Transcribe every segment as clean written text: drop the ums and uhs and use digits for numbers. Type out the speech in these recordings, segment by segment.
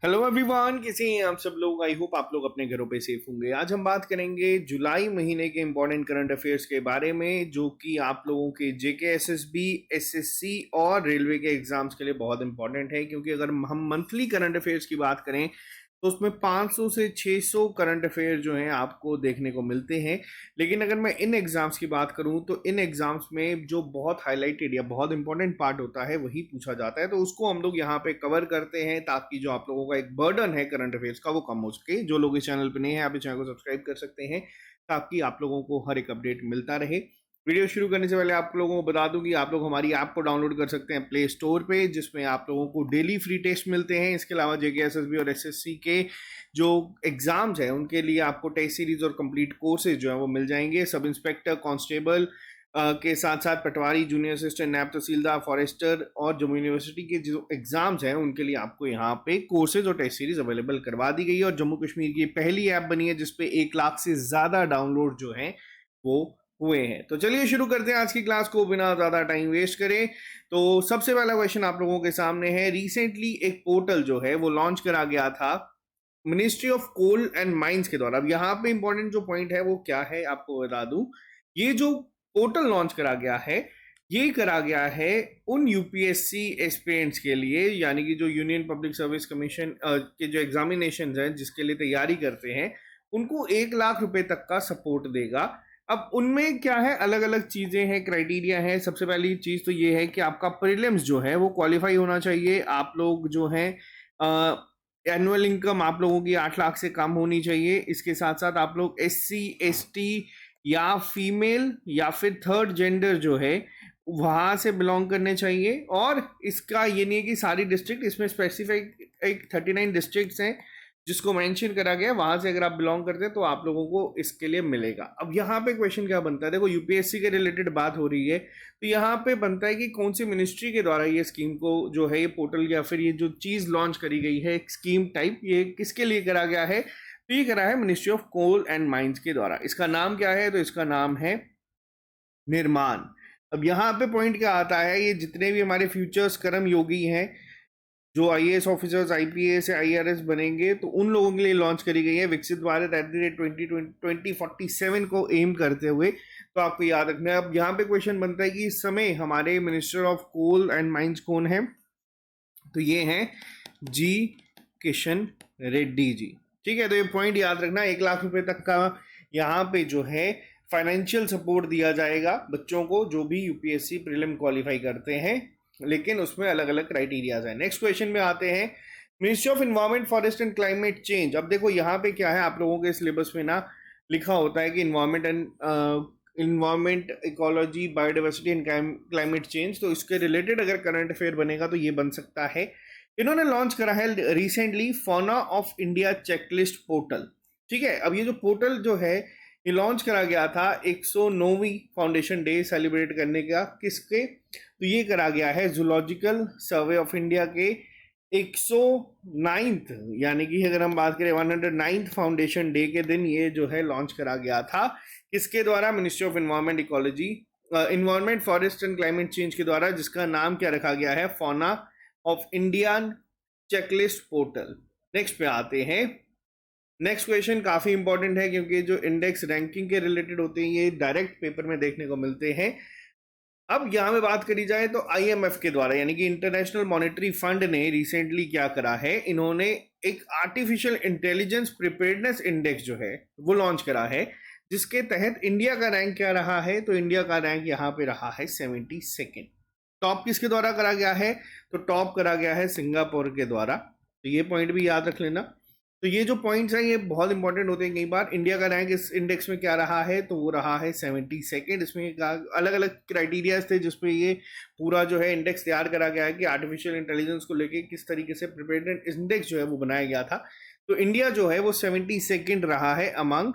Hello everyone, कैसे हैं आप सब लोग। आई होप आप लोग अपने घरों पे सेफ होंगे। आज हम बात करेंगे जुलाई महीने के इंपॉर्टेंट करंट अफेयर्स के बारे में, जो कि आप लोगों के जेके एसएसबी, एसएससी और रेलवे के एग्जाम्स के लिए बहुत इंपॉर्टेंट है। क्योंकि अगर हम मंथली करंट अफेयर्स की बात करें तो उसमें 500 से 600 करंट अफेयर जो हैं आपको देखने को मिलते हैं। लेकिन अगर मैं इन एग्जाम्स की बात करूं तो इन एग्जाम्स में जो बहुत हाईलाइटेड या बहुत इंपॉर्टेंट पार्ट होता है वही पूछा जाता है, तो उसको हम लोग यहाँ पे कवर करते हैं ताकि जो आप लोगों का एक बर्डन है करंट अफेयर्स का वो कम हो सके। जो लोग इस चैनल पर नहीं है, आप इस चैनल को सब्सक्राइब कर सकते हैं ताकि आप लोगों को हर एक अपडेट मिलता रहे। वीडियो शुरू करने से पहले आप लोगों को बता दूं कि आप लोग हमारी ऐप को डाउनलोड कर सकते हैं प्ले स्टोर पे, जिसमें आप लोगों को डेली फ्री टेस्ट मिलते हैं। इसके अलावा जेके एसएसबी और एसएससी के जो एग्जाम्स हैं उनके लिए आपको टेस्ट सीरीज और कंप्लीट कोर्सेज जो है वो मिल जाएंगे। सब इंस्पेक्टर, कांस्टेबल के साथ साथ पटवारी, जूनियर असिस्टेंट, नायब तहसीलदार, फॉरेस्टर और जम्मू यूनिवर्सिटी के जो एग्जाम्स हैं उनके लिए आपको यहाँ पे कोर्सेज और टेस्ट सीरीज अवेलेबल करवा दी गई है। और जम्मू कश्मीर की पहली ऐप बनी है जिसपे 1 लाख से ज्यादा डाउनलोड जो है वो हुए हैं। तो चलिए शुरू करते हैं आज की क्लास को बिना ज्यादा टाइम वेस्ट करें। तो सबसे पहला क्वेश्चन आप लोगों के सामने है। रिसेंटली एक पोर्टल जो है वो लॉन्च करा गया था ministry of coal and mines के द्वारा। अब यहाँ पे इंपॉर्टेंट जो पॉइंट है वो क्या है आपको बता दूं। ये जो पोर्टल लॉन्च करा गया है ये करा गया है उन यूपीएससी एस्पिरेंट्स के लिए, यानी कि जो यूनियन पब्लिक सर्विस कमीशन के जो एग्जामिनेशन हैं जिसके लिए तैयारी करते हैं उनको 1 लाख रुपए तक का सपोर्ट देगा। अब उनमें क्या है, अलग अलग चीजें हैं, क्राइटेरिया है। सबसे पहली चीज तो ये है कि आपका प्रीलिम्स जो है वो क्वालिफाई होना चाहिए। आप लोग जो है एनुअल इनकम आप लोगों की 8 लाख से कम होनी चाहिए। इसके साथ साथ आप लोग एससी, एसटी या फीमेल या फिर थर्ड जेंडर जो है वहां से बिलोंग करने चाहिए। और इसका ये नहीं है कि सारी डिस्ट्रिक्ट, इसमें स्पेसिफिक एक 39 डिस्ट्रिक्ट्स हैं जिसको मेंशन करा गया, वहां से अगर आप बिलोंग करते हैं तो आप लोगों को इसके लिए मिलेगा। अब यहाँ पे क्वेश्चन क्या बनता है, देखो यूपीएससी के रिलेटेड बात हो रही है तो यहाँ पे बनता है कि कौन सी मिनिस्ट्री के द्वारा ये स्कीम को जो है ये पोर्टल या फिर ये जो चीज लॉन्च करी गई है एक स्कीम टाइप, ये किसके लिए करा गया है। तो ये करा है ministry of coal and mines के द्वारा। इसका नाम क्या है, तो इसका नाम है निर्माण। अब यहाँ पे पॉइंट क्या आता है, ये जितने भी हमारे फ्यूचर्स कर्म योगी हैं जो आईएएस ऑफिसर्स, आईपीएस या आईआरएस बनेंगे, तो उन लोगों के लिए लॉन्च करी गई है विकसित भारत @2047 को एम करते हुए। तो आपको याद रखना है। अब यहाँ पे क्वेश्चन बनता है कि इस समय हमारे minister of coal and mines कौन है, तो ये हैं जी किशन रेड्डी जी। ठीक है, तो ये पॉइंट याद रखना। 1 लाख रुपए तक का यहाँ पे जो है फाइनेंशियल सपोर्ट दिया जाएगा बच्चों को जो भी यूपीएससी प्रीलिम क्वालिफाई करते हैं, लेकिन उसमें अलग अलग क्राइटेरियाज हैं। नेक्स्ट क्वेश्चन में आते हैं, ministry of environment, forest and climate change. अब देखो यहाँ पे क्या है, आप लोगों के सिलेबस में ना लिखा होता है कि environment, ecology, biodiversity and climate change. तो इसके रिलेटेड अगर करंट अफेयर बनेगा तो ये बन सकता है। इन्होंने लॉन्च करा है recently fauna of India checklist portal. ठीक है, अब ये जो पोर्टल जो है ये लॉन्च करा गया था 109वीं फाउंडेशन डे सेलिब्रेट करने का। किसके, तो ये करा गया है जूलॉजिकल सर्वे ऑफ इंडिया के 109th, यानी कि अगर हम बात करें 109th फाउंडेशन डे के दिन ये जो है लॉन्च करा गया था। किसके द्वारा, ministry of environment, ecology, environment, forest and climate change के द्वारा, जिसका नाम क्या रखा गया है, fauna of Indian checklist portal. Next पे आते हैं। नेक्स्ट क्वेश्चन काफी इंपॉर्टेंट है क्योंकि जो इंडेक्स रैंकिंग के रिलेटेड होते हैं ये डायरेक्ट पेपर में देखने को मिलते हैं। अब यहां में बात करी जाए तो आईएमएफ के द्वारा, यानी कि इंटरनेशनल मॉनेटरी फंड ने रिसेंटली क्या करा है, इन्होंने एक आर्टिफिशियल इंटेलिजेंस प्रिपेयर्डनेस इंडेक्स जो है वो लॉन्च करा है, जिसके तहत इंडिया का रैंक क्या रहा है, तो इंडिया का रैंक यहाँ पे रहा है 72nd। टॉप किसके द्वारा करा गया है, तो टॉप करा गया है सिंगापुर के द्वारा। तो ये पॉइंट भी याद रख लेना। तो ये जो पॉइंट्स हैं ये बहुत इंपॉर्टेंट होते हैं कई बार। इंडिया का रैंक इस इंडेक्स में क्या रहा है, तो वो रहा है 72nd। इसमें अलग अलग क्राइटेरियाज थे जिसपे ये पूरा जो है इंडेक्स तैयार करा गया है कि आर्टिफिशियल इंटेलिजेंस को लेके किस तरीके से प्रिपेयर्डनेस इंडेक्स जो है वो बनाया गया था। तो इंडिया जो है वो 72nd रहा है अमंग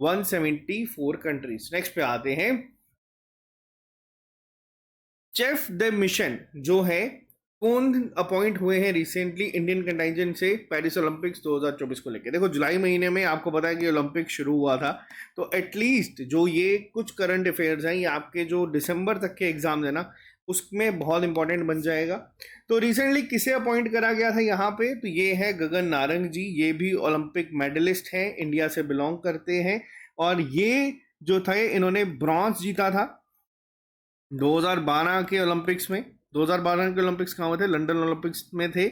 174 कंट्रीज। नेक्स्ट पे आते हैं, चेफ द मिशन जो है कौन अपॉइंट हुए हैं रिसेंटली इंडियन कंटिजेंट से पेरिस ओलंपिक्स 2024 को लेकर। देखो जुलाई महीने में आपको पता है कि ओलंपिक शुरू हुआ था, तो एटलीस्ट जो ये कुछ करंट अफेयर्स हैं ये आपके जो दिसंबर तक के एग्जाम है ना उसमें बहुत इंपॉर्टेंट बन जाएगा। तो रिसेंटली किसे अपॉइंट करा गया था यहाँ पे, तो ये है गगन नारंग जी। ये भी ओलंपिक मेडलिस्ट हैं, इंडिया से बिलोंग करते हैं, और ये जो थे इन्होंने ब्रॉन्ज जीता था 2012 के ओलंपिक्स में। 2012 के ओलंपिक्स कहाँ हुए थे? लंदन ओलंपिक्स में थे।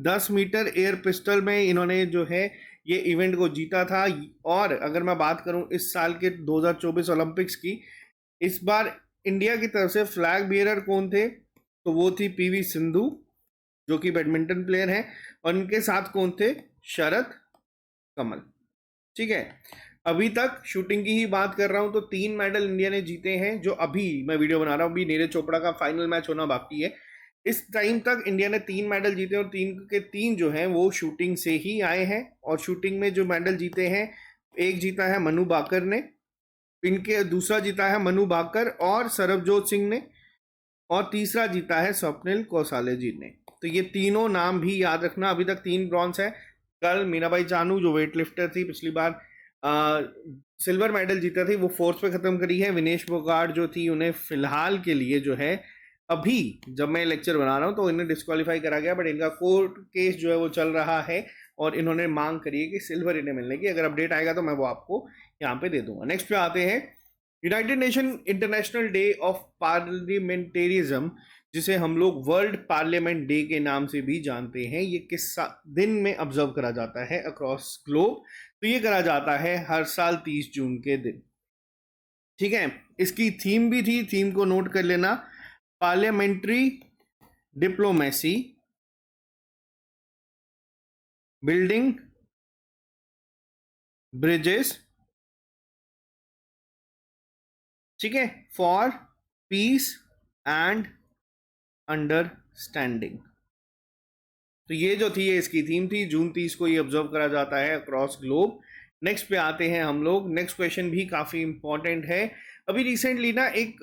10 मीटर एयर पिस्टल में इन्होंने जो है ये इवेंट को जीता था। और अगर मैं बात करूं इस साल के 2024 ओलंपिक्स की, इस बार इंडिया की तरफ से फ्लैग बियरर कौन थे? तो वो थी पीवी सिंधु, जो कि बैडमिंटन प्लेयर हैं, और इनके साथ कौन थे? शरद कमल। ठीक है, अभी तक शूटिंग की ही बात कर रहा हूं तो 3 मेडल इंडिया ने जीते हैं। जो अभी मैं वीडियो बना रहा हूं, अभी नीरज चोपड़ा का फाइनल मैच होना बाकी है। इस टाइम तक इंडिया ने 3 मेडल जीते, और 3 के 3 जो हैं वो शूटिंग से ही आए हैं। और शूटिंग में जो मेडल जीते हैं, एक जीता है मनु भाकर ने, इनके दूसरा जीता है मनु भाकर और सरबजोत सिंह ने, और तीसरा जीता है स्वप्निल कौसाले जी ने। तो ये तीनों नाम भी याद रखना। अभी तक 3 ब्रॉन्ज है। कल मीनाबाई चानू जो वेट लिफ्टर थी, पिछली बार सिल्वर मेडल जीता थी, वो 4th पे खत्म करी है। विनेश फोगाट जो थी, उन्हें फिलहाल के लिए जो है, अभी जब मैं लेक्चर बना रहा हूँ तो इन्हें डिस्क्वालीफाई करा गया, बट इनका कोर्ट केस जो है वो चल रहा है, और इन्होंने मांग करी है कि सिल्वर इन्हें मिलने की। अगर अपडेट आएगा तो मैं वो आपको यहाँ पे दे दूंगा। नेक्स्ट पे आते हैं, United Nation International Day of parliamentarism, जिसे हम लोग वर्ल्ड पार्लियामेंट डे के नाम से भी जानते हैं, ये किस दिन में ऑब्जर्व करा जाता है अक्रॉस ग्लोब? तो ये करा जाता है हर साल 30 जून के दिन। ठीक है, इसकी थीम भी थी, थीम को नोट कर लेना, पार्लियामेंट्री डिप्लोमेसी, बिल्डिंग ब्रिजेस, ठीक है, फॉर पीस एंड अंडरस्टैंडिंग। तो ये जो थी, ये इसकी थीम थी। जून 30 को ये ऑब्जर्व करा जाता है अक्रॉस ग्लोब। नेक्स्ट पे आते हैं हम लोग। नेक्स्ट क्वेश्चन भी काफी इंपॉर्टेंट है। अभी रिसेंटली ना एक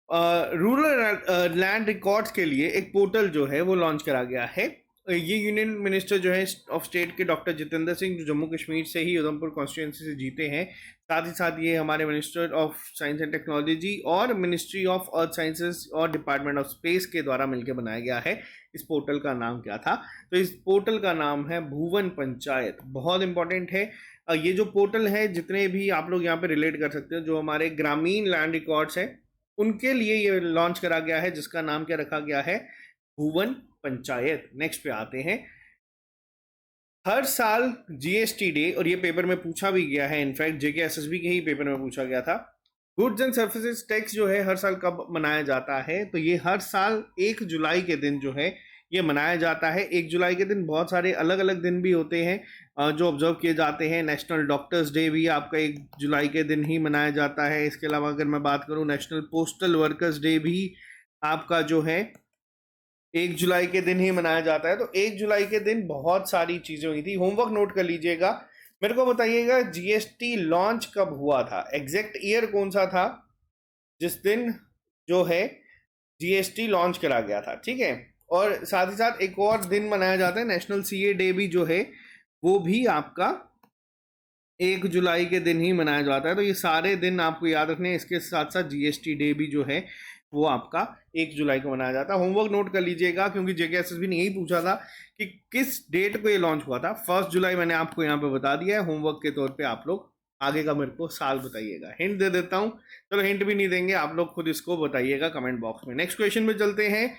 रूरल लैंड रिकॉर्ड्स के लिए एक पोर्टल जो है वो लॉन्च करा गया है। ये यूनियन मिनिस्टर जो है ऑफ स्टेट के डॉक्टर जितेंद्र सिंह, जो जम्मू कश्मीर से ही उधमपुर कॉन्स्टिट्यूंसी से जीते हैं, साथ ही साथ ये हमारे minister of science and technology और मिनिस्ट्री ऑफ अर्थ साइंसेज और डिपार्टमेंट ऑफ स्पेस के द्वारा मिलकर बनाया गया है। इस पोर्टल का नाम क्या था? तो इस पोर्टल का नाम है भुवन पंचायत। बहुत इंपॉर्टेंट है। ये जो पोर्टल है, जितने भी आप लोग यहाँ पे रिलेट कर सकते हो, जो हमारे ग्रामीण लैंड रिकॉर्ड्स है, उनके लिए ये लॉन्च करा गया है, जिसका नाम क्या रखा गया है? भुवन पंचायत। नेक्स्ट पे आते हैं, हर साल जीएसटी डे, और ये पेपर में पूछा भी गया है, इनफैक्ट जेके एसएसबी के ही पेपर में पूछा गया था, गुड्स एंड सर्विसेज टैक्स जो है हर साल कब मनाया जाता है? तो ये हर साल 1 जुलाई के दिन जो है ये मनाया जाता है। 1 जुलाई के दिन बहुत सारे अलग अलग दिन भी होते हैं जो ऑब्जर्व किए जाते हैं। नेशनल डॉक्टर्स डे भी आपका 1 जुलाई के दिन ही मनाया जाता है। इसके अलावा अगर मैं बात करूं, नेशनल पोस्टल वर्कर्स डे भी आपका जो है 1 जुलाई के दिन ही मनाया जाता है। तो 1 जुलाई के दिन बहुत सारी चीजें हुई थी। होमवर्क नोट कर लीजिएगा, मेरे को बताइएगा जीएसटी लॉन्च कब हुआ था, एग्जैक्ट ईयर कौन सा था जिस दिन जो है जीएसटी लॉन्च करा गया था। ठीक है, और साथ ही साथ एक और दिन मनाया जाता है, नेशनल सीए डे भी जो है वो भी आपका 1 जुलाई के दिन ही मनाया जाता है। तो ये सारे दिन आपको याद रखने हैं। इसके साथ साथ जीएसटी डे भी जो है वो आपका 1 जुलाई को मनाया जाता है। होमवर्क नोट कर लीजिएगा, क्योंकि जेके एसएसबी ने यही पूछा था कि किस डेट को ये लॉन्च हुआ था। 1 जुलाई मैंने आपको यहाँ पे बता दिया है। होमवर्क के तौर पे आप लोग आगे का मेरे को साल बताइएगा। हिंट दे देता हूँ, चलो हिंट भी नहीं देंगे, आप लोग खुद इसको बताइएगा कमेंट बॉक्स में। नेक्स्ट क्वेश्चन में चलते हैं।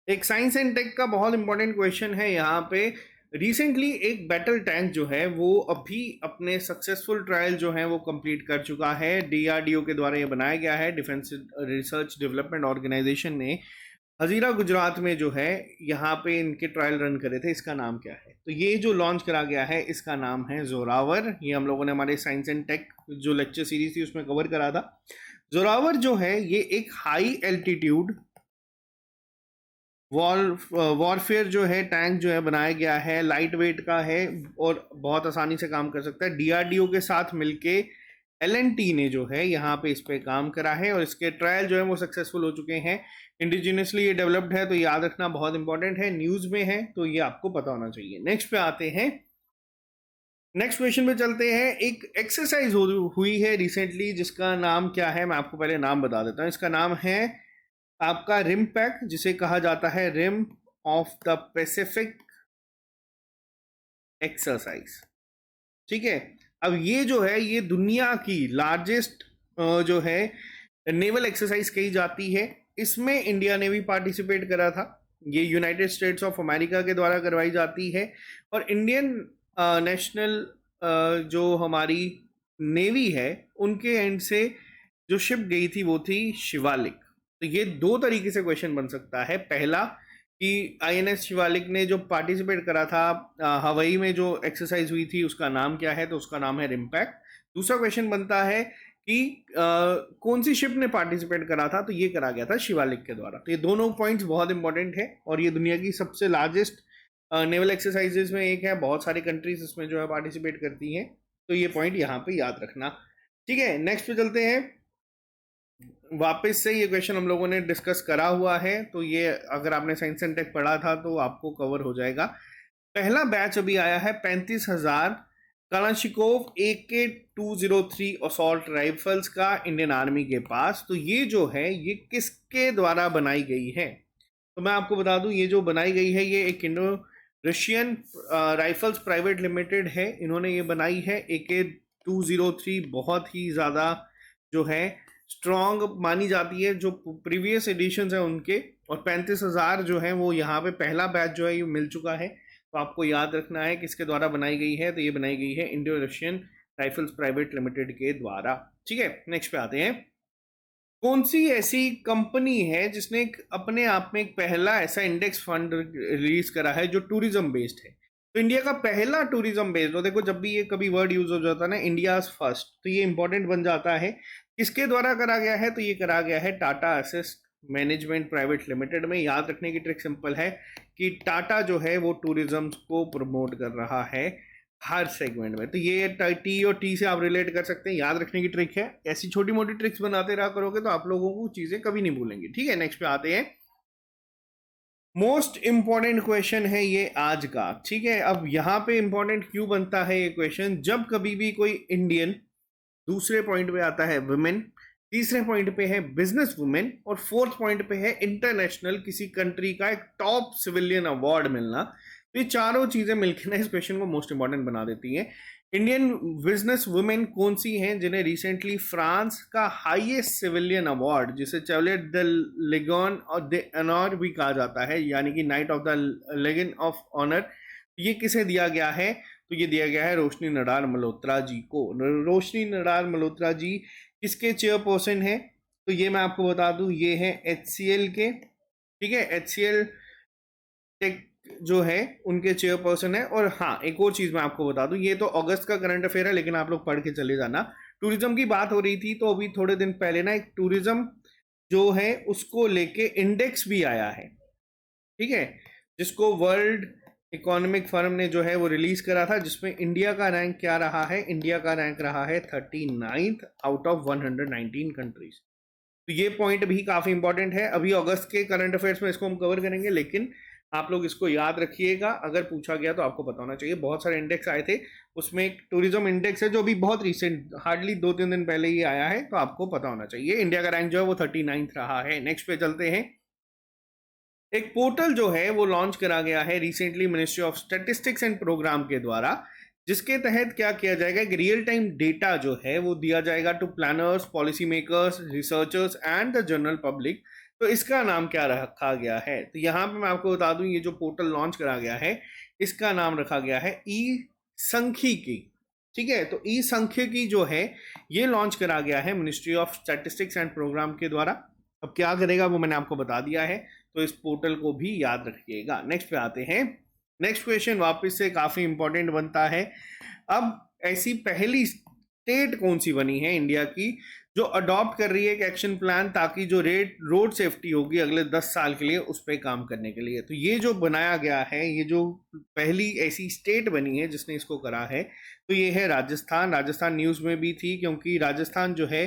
एक साइंस एंड टेक का बहुत इंपॉर्टेंट क्वेश्चन है यहाँ पे। रिसेंटली एक बैटल टैंक जो है वो अभी अपने सक्सेसफुल ट्रायल जो है वो कंप्लीट कर चुका है। डीआरडीओ के द्वारा ये बनाया गया है, डिफेंस रिसर्च डेवलपमेंट ऑर्गेनाइजेशन ने हजीरा गुजरात में जो है यहाँ पे इनके ट्रायल रन करे थे। इसका नाम क्या है? तो ये जो लॉन्च करा गया है इसका नाम है जोरावर। ये हम लोगों ने हमारे साइंस एंड टेक जो लेक्चर सीरीज थी उसमें कवर करा था। जोरावर जो है ये एक हाई एल्टीट्यूड वॉरफेयर जो है टैंक जो है बनाया गया है, लाइट वेट का है और बहुत आसानी से काम कर सकता है। डीआरडीओ के साथ मिलके एलएनटी ने जो है यहाँ पे इस पे काम करा है, और इसके ट्रायल जो है वो सक्सेसफुल हो चुके हैं। इंडिजिनियसली ये डेवलप्ड है, तो याद रखना बहुत इंपॉर्टेंट है, न्यूज़ में है तो ये आपको पता होना चाहिए। नेक्स्ट पे आते हैं, नेक्स्ट क्वेश्चन पे चलते हैं। एक एक्सरसाइज हुई है रिसेंटली जिसका नाम क्या है, मैं आपको पहले नाम बता देता हूँ। इसका नाम है आपका रिम पैक, जिसे कहा जाता है rim of the Pacific exercise. ठीक है। अब ये जो है ये दुनिया की लार्जेस्ट जो है नेवल एक्सरसाइज कही जाती है। इसमें इंडिया ने भी पार्टिसिपेट करा था। ये यूनाइटेड स्टेट्स ऑफ अमेरिका के द्वारा करवाई जाती है। और इंडियन नेशनल जो हमारी नेवी है उनके एंड से जो शिप गई थी वो थी शिवालिक। तो ये दो तरीके से क्वेश्चन बन सकता है। पहला कि आईएनएस शिवालिक ने जो पार्टिसिपेट करा था हवाई में जो एक्सरसाइज हुई थी उसका नाम क्या है, तो उसका नाम है रिम्पैक्ट। दूसरा क्वेश्चन बनता है कि कौन सी शिप ने पार्टिसिपेट करा था, तो ये करा गया था शिवालिक के द्वारा। तो ये दोनों पॉइंट्स बहुत इंपॉर्टेंट है और ये दुनिया की सबसे लार्जेस्ट नेवल एक्सरसाइजेज में एक है। बहुत सारी कंट्रीज इसमें जो है पार्टिसिपेट करती हैं, तो ये पॉइंट यहाँ पे याद रखना। ठीक है, नेक्स्ट पे चलते हैं। वापस से ये क्वेश्चन हम लोगों ने डिस्कस करा हुआ है, तो ये अगर आपने साइंस एंड टेक पढ़ा था तो आपको कवर हो जाएगा। पहला बैच अभी आया है 35,000 कलाशिकोव AK-203 असॉल्ट राइफल्स का इंडियन आर्मी के पास। तो ये जो है ये किसके द्वारा बनाई गई है, तो मैं आपको बता दूं ये जो बनाई गई है ये एक Indo Russian rifles private limited है। इन्होंने ये बनाई है। AK-203 बहुत ही ज़्यादा जो है स्ट्रॉन्ग मानी जाती है जो प्रीवियस एडिशंस है उनके। और 35,000 जो है वो यहाँ पे पहला बैच जो है ये मिल चुका है। तो आपको याद रखना है किसके द्वारा बनाई गई है, तो ये बनाई गई है Indo Russian rifles private limited के द्वारा। ठीक है, नेक्स्ट पे आते हैं। कौन सी ऐसी कंपनी है जिसने अपने आप में एक पहला ऐसा इंडेक्स फंड रिलीज करा है जो टूरिज्म बेस्ड है। तो इंडिया का पहला टूरिज्म बेस्ड, देखो जब भी ये कभी वर्ड यूज हो जाता है ना इंडिया फर्स्ट, तो ये इंपॉर्टेंट बन जाता है। किसके द्वारा करा गया है, तो ये करा गया है Tata assist management private limited में। याद रखने की ट्रिक सिंपल है कि टाटा जो है वो टूरिज्म को प्रमोट कर रहा है हर सेगमेंट में। तो ये टी और टी से आप रिलेट कर सकते हैं, याद रखने की ट्रिक है। ऐसी छोटी मोटी ट्रिक्स बनाते रहा करोगे तो आप लोगों को चीजें कभी नहीं भूलेंगे। ठीक है, नेक्स्ट पे आते हैं। मोस्ट इंपॉर्टेंट क्वेश्चन है ये आज का। ठीक है, अब यहाँ पे इंपॉर्टेंट क्यों बनता है ये क्वेश्चन, जब कभी भी कोई इंडियन, दूसरे पॉइंट पे आता है वुमेन, तीसरे पॉइंट पे है बिजनेस वुमेन, और फोर्थ पॉइंट पे है इंटरनेशनल किसी कंट्री का एक टॉप सिविलियन अवार्ड मिलना। तो ये चारों चीजें मिलकर ना इस क्वेश्चन को मोस्ट इंपॉर्टेंट बना देती हैं। इंडियन बिजनेस वुमेन कौन सी हैं जिन्हें रिसेंटली फ्रांस का हाईएस्ट सिविलियन अवार्ड, जिसे चैवलियर द लेगन और द ऑनर भी कहा जाता है, यानी कि knight of the Legion of honour, ये किसे दिया गया है, तो ये दिया गया है रोशनी नडार मल्होत्रा जी को। रोशनी नडार मल्होत्रा जी किसके चेयरपर्सन है, तो ये मैं आपको बता दूं ये है HCL के। ठीक है, HCL टेक जो है उनके चेयरपर्सन है। और हाँ, एक और चीज मैं आपको बता दूं, ये तो अगस्त का करंट अफेयर है लेकिन आप लोग पढ़ के चले जाना। टूरिज्म की बात हो रही थी तो अभी थोड़े दिन पहले ना एक टूरिज्म जो है उसको लेके इंडेक्स भी आया है। ठीक है, जिसको वर्ल्ड इकोनॉमिक फर्म ने जो है वो रिलीज करा था, जिसमें इंडिया का रैंक क्या रहा है, इंडिया का रैंक रहा है 39th आउट ऑफ 119 कंट्रीज। तो ये पॉइंट भी काफी इंपॉर्टेंट है। अभी अगस्त के करंट अफेयर्स में इसको हम कवर करेंगे, लेकिन आप लोग इसको याद रखिएगा, अगर पूछा गया तो आपको पता होना चाहिए। बहुत सारे इंडेक्स आए थे, उसमें एक टूरिज्म इंडेक्स है जो अभी बहुत रिसेंट, हार्डली 2-3 दिन पहले ही आया है, तो आपको पता होना चाहिए। इंडिया का रैंक जो है वो 39th रहा है। नेक्स्ट पे चलते हैं। एक पोर्टल जो है वो लॉन्च करा गया है recently ministry of statistics and programme के द्वारा, जिसके तहत क्या किया जाएगा, एक रियल टाइम डेटा जो है वो दिया जाएगा to planners, policy makers, researchers and the general public. तो इसका नाम क्या रखा गया है, तो यहाँ पे मैं आपको बता दूं ये जो पोर्टल लॉन्च करा गया है इसका नाम रखा गया है ई सांख्यिकी। ठीक है, तो ई सांख्यिकी जो है ये लॉन्च करा गया है ministry of statistics and programme के द्वारा। अब क्या करेगा वो मैंने आपको बता दिया है, तो इस पोर्टल को भी याद रखिएगा। नेक्स्ट पे आते हैं। नेक्स्ट क्वेश्चन वापस से काफी इंपॉर्टेंट बनता है। अब ऐसी पहली स्टेट कौन सी बनी है इंडिया की जो अडॉप्ट कर रही है एक एक्शन प्लान, ताकि जो रोड सेफ्टी होगी अगले 10 साल के लिए उस पर काम करने के लिए। तो ये जो बनाया गया है, ये जो पहली ऐसी स्टेट बनी है जिसने इसको करा है, तो ये है राजस्थान। राजस्थान न्यूज में भी थी क्योंकि राजस्थान जो है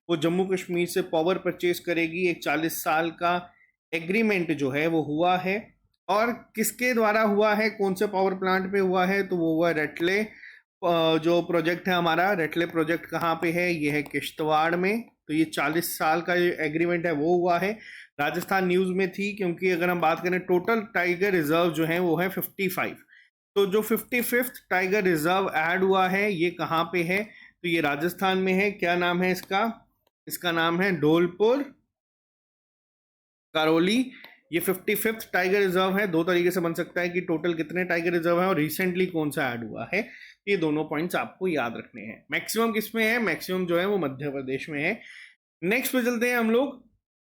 वो जम्मू कश्मीर से पावर परचेज करेगी। एक 40 साल का एग्रीमेंट जो है वो हुआ है। और किसके द्वारा हुआ है, कौन से पावर प्लांट पे हुआ है, तो वो हुआ रेटले जो प्रोजेक्ट है हमारा रेटले प्रोजेक्ट कहाँ पे है, ये है किश्तवाड़ में। तो ये 40 साल का जो एग्रीमेंट है वो हुआ है। राजस्थान न्यूज़ में थी, क्योंकि अगर हम बात करें टोटल टाइगर रिजर्व जो है वो है 55। तो जो 55th टाइगर रिजर्व ऐड हुआ है ये कहाँ पे है, तो ये राजस्थान में है। क्या नाम है इसका, इसका नाम है धौलपुर करौली। ये 55th टाइगर रिजर्व है। दो तरीके से बन सकता है कि टोटल कितने टाइगर रिजर्व है और रिसेंटली कौन सा ऐड हुआ है। ये दोनों पॉइंट्स आपको याद रखने हैं। मैक्सिमम किस में है, मैक्सिमम जो है वो मध्य प्रदेश में है। नेक्स्ट पे चलते हैं हम लोग।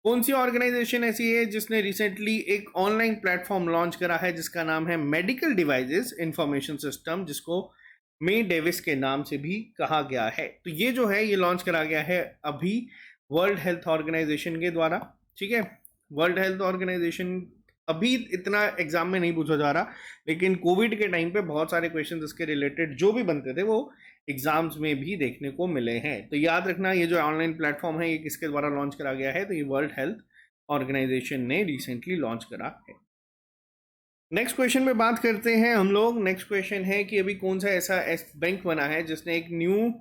कौन सी ऑर्गेनाइजेशन ऐसी है जिसने रिसेंटली एक ऑनलाइन प्लेटफॉर्म लॉन्च करा है जिसका नाम है मेडिकल डिवाइसेस इंफॉर्मेशन सिस्टम, जिसको मे डेविस के नाम से भी कहा गया है। तो ये जो है ये लॉन्च करा गया है अभी वर्ल्ड हेल्थ ऑर्गेनाइजेशन के द्वारा। ठीक है, वर्ल्ड हेल्थ ऑर्गेनाइजेशन अभी इतना एग्जाम में नहीं पूछा जा रहा, लेकिन कोविड के टाइम पे बहुत सारे क्वेश्चन इसके रिलेटेड जो भी बनते थे वो एग्जाम्स में भी देखने को मिले हैं। तो याद रखना ये जो ऑनलाइन प्लेटफॉर्म है ये किसके द्वारा लॉन्च करा गया है, तो ये वर्ल्ड हेल्थ ऑर्गेनाइजेशन ने रिसेंटली लॉन्च करा है। नेक्स्ट क्वेश्चन पे बात करते हैं हम लोग। नेक्स्ट क्वेश्चन है कि अभी कौन सा ऐसा बैंक बना है जिसने एक न्यू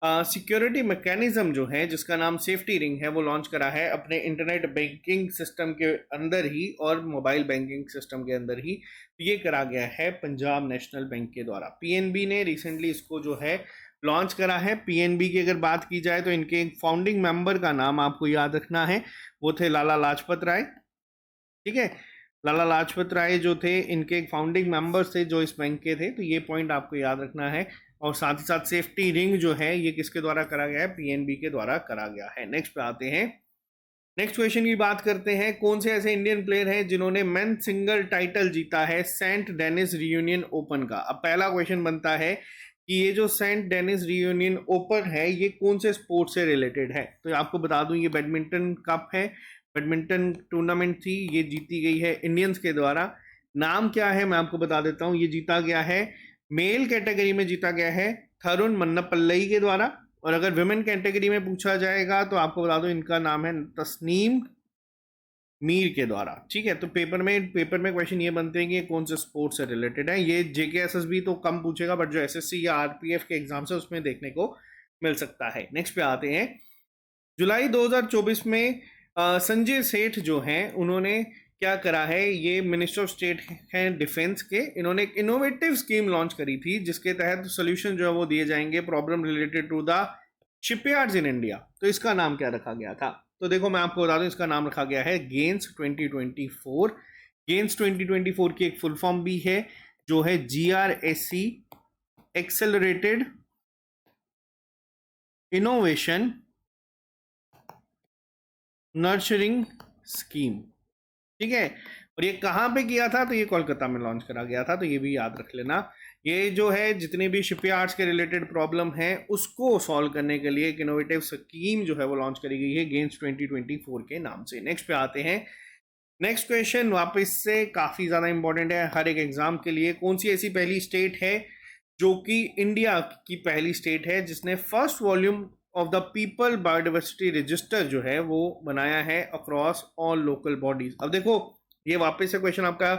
सिक्योरिटी मैकेनिज्म जो है जिसका नाम सेफ्टी रिंग है वो लॉन्च करा है अपने इंटरनेट बैंकिंग सिस्टम के अंदर ही और मोबाइल बैंकिंग सिस्टम के अंदर ही। ये करा गया है पंजाब नेशनल बैंक के द्वारा। पीएनबी ने रिसेंटली इसको जो है लॉन्च करा है। पीएनबी की अगर बात की जाए तो इनके एक फाउंडिंग मेंबर का नाम आपको याद रखना है, वो थे लाला लाजपत राय। ठीक है, लाला लाजपत राय जो थे इनके एक फाउंडिंग मेंबर्स थे जो इस बैंक के थे। तो ये पॉइंट आपको याद रखना है। और साथ ही साथ सेफ्टी रिंग जो है ये किसके द्वारा करा गया है, पीएनबी के द्वारा करा गया है। नेक्स्ट पे आते हैं। नेक्स्ट क्वेश्चन की बात करते हैं। कौन से ऐसे इंडियन प्लेयर हैं जिन्होंने मेन सिंगल टाइटल जीता है सेंट डेनिस रियूनियन ओपन का। अब पहला क्वेश्चन बनता है कि ये जो सेंट डेनिस रियूनियन ओपन है ये कौन से स्पोर्ट से रिलेटेड है। तो आपको बता दूं ये बैडमिंटन कप है, बैडमिंटन टूर्नामेंट थी, ये जीती गई है इंडियंस के द्वारा। नाम क्या है मैं आपको बता देता हूँ। ये जीता गया है मेल कैटेगरी में जीता गया है थरुण मन्नपल्लई के द्वारा। और अगर विमेन कैटेगरी में पूछा जाएगा तो आपको बता दो इनका नाम है तस्नीम मीर के द्वारा। ठीक है, तो पेपर में क्वेश्चन ये बनते हैं कि कौन से स्पोर्ट्स से रिलेटेड है। ये जेकेएसएसबी तो कम पूछेगा, बट जो एसएससी या आरपीएफ के एग्जाम है उसमें देखने को मिल सकता है। नेक्स्ट पे आते हैं। जुलाई 2024 में संजय सेठ जो हैं उन्होंने क्या करा है, ये मिनिस्टर ऑफ स्टेट हैं डिफेंस के। इन्होंने एक इनोवेटिव स्कीम लॉन्च करी थी जिसके तहत सोल्यूशन जो है वो दिए जाएंगे problem related to the shipyards in India. तो इसका नाम क्या रखा गया था, तो देखो मैं आपको बता दूं इसका नाम रखा गया है गेन्स 2024। गेन्स 2024 की एक फुल फॉर्म भी है जो है GRSC accelerated innovation nurturing scheme. ठीक है, और ये कहाँ पे किया था, तो ये कोलकाता में लॉन्च करा गया था। तो ये भी याद रख लेना। ये जो है जितने भी शिपयार्ड्स के रिलेटेड प्रॉब्लम है उसको सॉल्व करने के लिए एक इनोवेटिव स्कीम जो है वो लॉन्च करी गई है गेम्स 2024 के नाम से। नेक्स्ट पे आते हैं। नेक्स्ट क्वेश्चन वापस से काफ़ी ज़्यादा इंपॉर्टेंट है हर एक एग्जाम के लिए। कौन सी ऐसी पहली स्टेट है जो कि इंडिया की पहली स्टेट है जिसने first volume of the people biodiversity register जो है वो बनाया है अक्रॉस ऑल लोकल बॉडीज। अब देखो ये वापस से क्वेश्चन आपका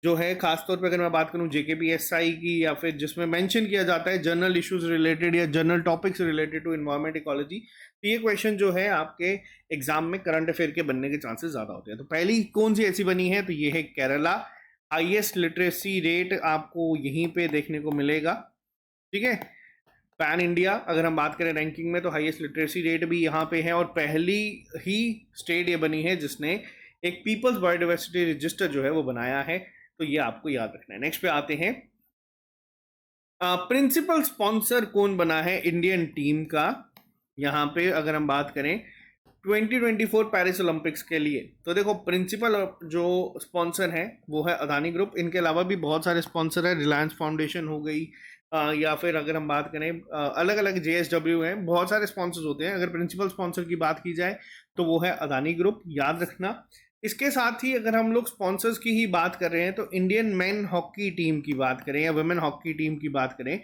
जो है खासतौर पे अगर मैं बात करूं जेकेपीएसआई की या फिर जिसमें मेंशन किया जाता है जनरल इश्यूज रिलेटेड या general topics related to environment ecology, तो ये क्वेश्चन जो है आपके एग्जाम में करंट अफेयर के बनने के चांसेस ज़्यादा होते हैं। तो पहली कौन सी ऐसी बनी है, तो ये है केरला। हाईएस्ट लिटरेसी रेट आपको यहीं पे देखने को मिलेगा। ठीक है, पैन इंडिया अगर हम बात करें रैंकिंग में तो हाईएस्ट लिटरेसी रेट भी यहाँ पे है और पहली ही स्टेट ये बनी है जिसने एक पीपल्स बायोडाइवर्सिटी रजिस्टर जो है वो बनाया है। तो ये आपको याद रखना है। नेक्स्ट पे आते हैं। प्रिंसिपल स्पॉन्सर कौन बना है इंडियन टीम का, यहाँ पे अगर हम बात करें 2024 पेरिस ओलंपिक्स के लिए। तो देखो प्रिंसिपल जो स्पॉन्सर है वो है अदानी ग्रुप। इनके अलावा भी बहुत सारे स्पॉन्सर है, रिलायंस फाउंडेशन हो गई या फिर अगर हम बात करें अलग अलग JSW हैं, बहुत सारे स्पॉन्सर्स होते हैं। अगर प्रिंसिपल स्पॉन्सर की बात की जाए तो वो है अदानी ग्रुप, याद रखना। इसके साथ ही अगर हम लोग स्पॉन्सर्स की ही बात कर रहे हैं तो इंडियन मेन हॉकी टीम की बात करें या वुमेन हॉकी टीम की बात करें,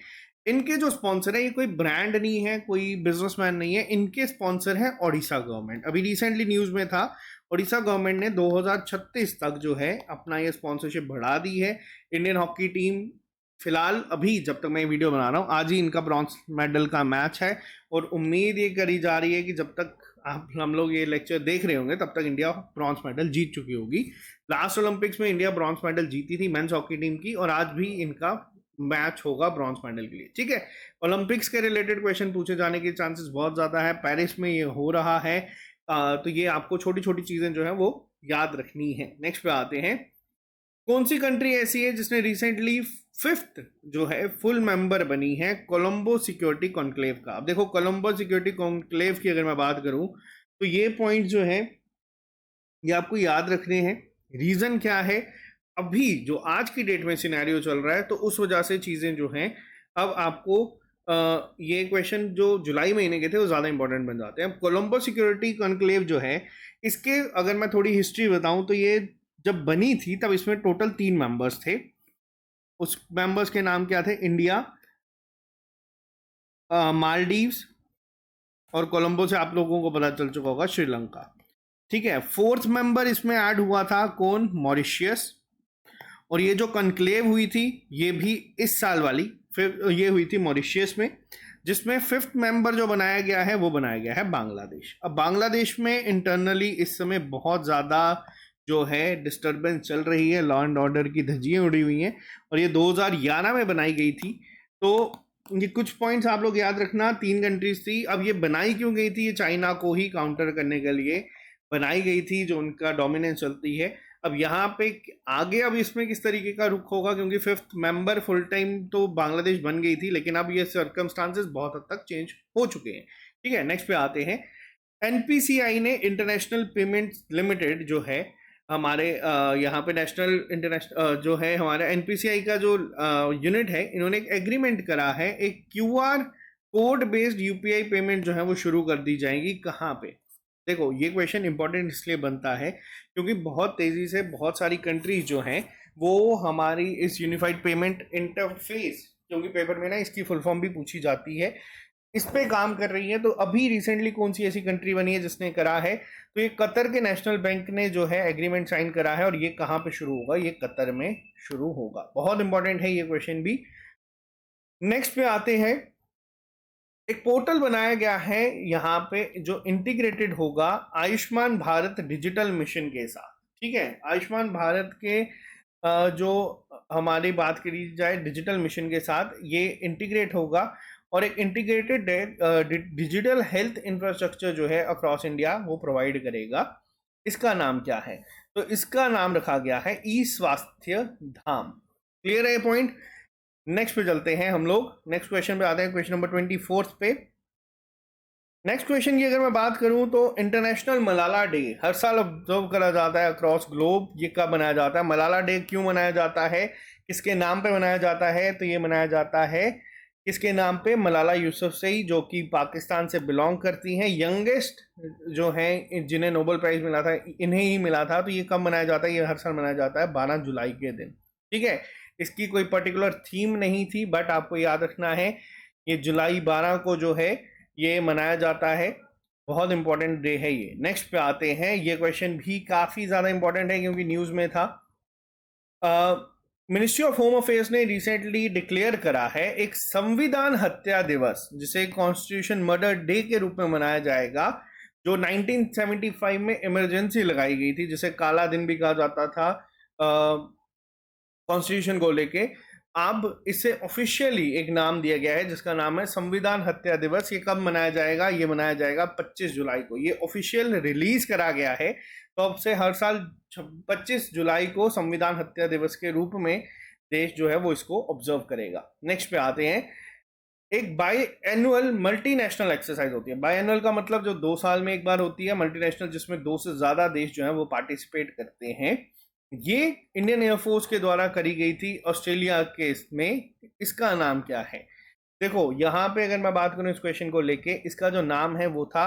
इनके जो स्पॉन्सर है ये कोई ब्रांड नहीं है, कोई बिजनेसमैन नहीं है। इनके स्पॉन्सर है ओडिशा गवर्नमेंट। अभी रिसेंटली न्यूज़ में था ओडिशा गवर्नमेंट ने 2036 तक जो है अपना ये स्पॉन्सरशिप बढ़ा दी है। इंडियन हॉकी टीम फिलहाल अभी जब तक मैं वीडियो बना रहा हूँ आज ही इनका ब्रॉन्ज मेडल का मैच है और उम्मीद ये करी जा रही है कि जब तक आप हम लोग ये लेक्चर देख रहे होंगे तब तक इंडिया ब्रॉन्ज मेडल जीत चुकी होगी। लास्ट ओलंपिक्स में इंडिया ब्रॉन्ज मेडल जीती थी मेंस हॉकी टीम की और आज भी इनका मैच होगा ब्रॉन्ज मेडल के लिए। ठीक है, ओलंपिक्स के रिलेटेड क्वेश्चन पूछे जाने के चांसेस बहुत ज़्यादा है, पेरिस में ये हो रहा है। तो ये आपको छोटी छोटी चीज़ें जो है वो याद रखनी है। नेक्स्ट पे आते हैं, कौन सी कंट्री ऐसी है जिसने रिसेंटली 5th जो है फुल मेंबर बनी है कोलंबो सिक्योरिटी कॉन्क्लेव का। अब देखो कोलंबो सिक्योरिटी कॉन्क्लेव की अगर मैं बात करूं तो ये पॉइंट जो है ये आपको याद रखने हैं। रीजन क्या है, अभी जो आज की डेट में सिनेरियो चल रहा है तो उस वजह से चीजें जो हैं अब आपको ये क्वेश्चन जो जुलाई महीने के थे वो ज्यादा इंपॉर्टेंट बन जाते हैं। अब कोलंबो सिक्योरिटी कॉन्क्लेव जो है इसके अगर मैं थोड़ी हिस्ट्री बताऊं तो ये जब बनी थी तब इसमें टोटल 3 मेंबर्स थे। उस मेंबर्स के नाम क्या थे, इंडिया, मालदीव्स और कोलंबो से आप लोगों को पता चल चुका होगा श्रीलंका। ठीक है, 4th मेंबर इसमें ऐड हुआ था कौन, मॉरिशियस। और ये जो कॉन्क्लेव हुई थी ये भी इस साल वाली फिर ये हुई थी मॉरिशियस में, जिसमें 5th मेंबर जो बनाया गया है वो बनाया गया है बांग्लादेश। अब बांग्लादेश में इंटरनली इस समय बहुत ज़्यादा जो है डिस्टर्बेंस चल रही है, लॉ एंड ऑर्डर की धज्जियां उड़ी हुई हैं और ये 2011 में बनाई गई थी। तो ये कुछ पॉइंट्स आप लोग याद रखना, 3 कंट्रीज थी। अब ये बनाई क्यों गई थी, ये चाइना को ही काउंटर करने के लिए बनाई गई थी जो उनका डोमिनेंस चलती है। अब यहाँ पे आगे अब इसमें किस तरीके का रुख होगा, क्योंकि 5th मेंबर फुल टाइम तो बांग्लादेश बन गई थी लेकिन अब ये सर्कमस्टांसेस बहुत हद तक चेंज हो चुके हैं। ठीक है, नेक्स्ट पे आते हैं, एनपीसीआई ने इंटरनेशनल पेमेंट्स लिमिटेड जो है हमारे यहाँ पे नेशनल इंटरनेशनल जो है हमारे एनपीसीआई का जो यूनिट है, इन्होंने एक एग्रीमेंट करा है, एक QR code based UPI payment जो है वो शुरू कर दी जाएगी। कहाँ पे, देखो ये क्वेश्चन इंपॉर्टेंट इसलिए बनता है क्योंकि बहुत तेजी से बहुत सारी कंट्रीज जो हैं वो हमारी इस यूनिफाइड पेमेंट इंटरफेस, क्योंकि पेपर में ना इसकी फुल फॉर्म भी पूछी जाती है, इस पे काम कर रही है। तो अभी रिसेंटली कौन सी ऐसी कंट्री बनी है जिसने करा है, तो ये कतर के नेशनल बैंक ने जो है एग्रीमेंट साइन करा है और ये कहाँ पे शुरू होगा, ये कतर में शुरू होगा। बहुत इंपॉर्टेंट है ये क्वेश्चन भी। नेक्स्ट पे आते हैं, एक पोर्टल बनाया गया है यहाँ पे जो इंटीग्रेटेड होगा आयुष्मान भारत डिजिटल मिशन के साथ। ठीक है, आयुष्मान भारत के जो हमारी बात करी जाए डिजिटल मिशन के साथ ये इंटीग्रेट होगा और एक इंटीग्रेटेड डिजिटल हेल्थ इंफ्रास्ट्रक्चर जो है अक्रॉस इंडिया वो प्रोवाइड करेगा। इसका नाम क्या है, तो इसका नाम रखा गया है ई स्वास्थ्य धाम। क्लियर है पॉइंट। नेक्स्ट पे चलते हैं हम लोग, नेक्स्ट क्वेश्चन पे आते हैं, क्वेश्चन नंबर 24 पे। नेक्स्ट क्वेश्चन की अगर मैं बात करूं तो इंटरनेशनल मलाला डे हर साल ऑब्जर्व करा जाता है अक्रॉस ग्लोब। ये कब मनाया जाता है, मलाला डे क्यों मनाया जाता है, किसके नाम पे मनाया जाता है, तो ये मनाया जाता है किसके नाम पे, मलाला यूसुफजई जो कि पाकिस्तान से बिलोंग करती हैं, यंगेस्ट जो हैं जिन्हें नोबेल प्राइज मिला था इन्हें ही मिला था। तो ये कब मनाया जाता है, ये हर साल मनाया जाता है 12 जुलाई के दिन। ठीक है, इसकी कोई पर्टिकुलर थीम नहीं थी बट आपको याद रखना है ये जुलाई 12 को जो है ये मनाया जाता है, बहुत इंपॉर्टेंट डे है ये। नेक्स्ट पे आते हैं, ये क्वेश्चन भी काफी ज्यादा इंपॉर्टेंट है क्योंकि न्यूज में था। मिनिस्ट्री ऑफ होम अफेयर्स ने रिसेंटली डिक्लेयर करा है एक संविधान हत्या दिवस जिसे कॉन्स्टिट्यूशन मर्डर डे के रूप में मनाया जाएगा, जो 1975 में इमरजेंसी लगाई गई थी, जिसे काला दिन भी कहा जाता था कॉन्स्टिट्यूशन को लेके। अब इसे ऑफिशियली एक नाम दिया गया है जिसका नाम है संविधान हत्या दिवस। ये कब मनाया जाएगा, ये मनाया जाएगा 25 जुलाई को। ये ऑफिशियल रिलीज करा गया है, तो अब से हर साल 25 जुलाई को संविधान हत्या दिवस के रूप में देश जो है वो इसको ऑब्जर्व करेगा। नेक्स्ट पे आते हैं, एक बाई एनुअल मल्टीनेशनल एक्सरसाइज होती है। बाई एनुअल का मतलब जो 2 साल में एक बार होती है, मल्टीनेशनल जिसमें 2 से ज्यादा देश जो है वो पार्टिसिपेट करते हैं। ये इंडियन एयरफोर्स के द्वारा करी गई थी ऑस्ट्रेलिया के में। इसका नाम क्या है, देखो यहाँ पे अगर मैं बात करूँ इस क्वेश्चन को लेके, इसका जो नाम है वो था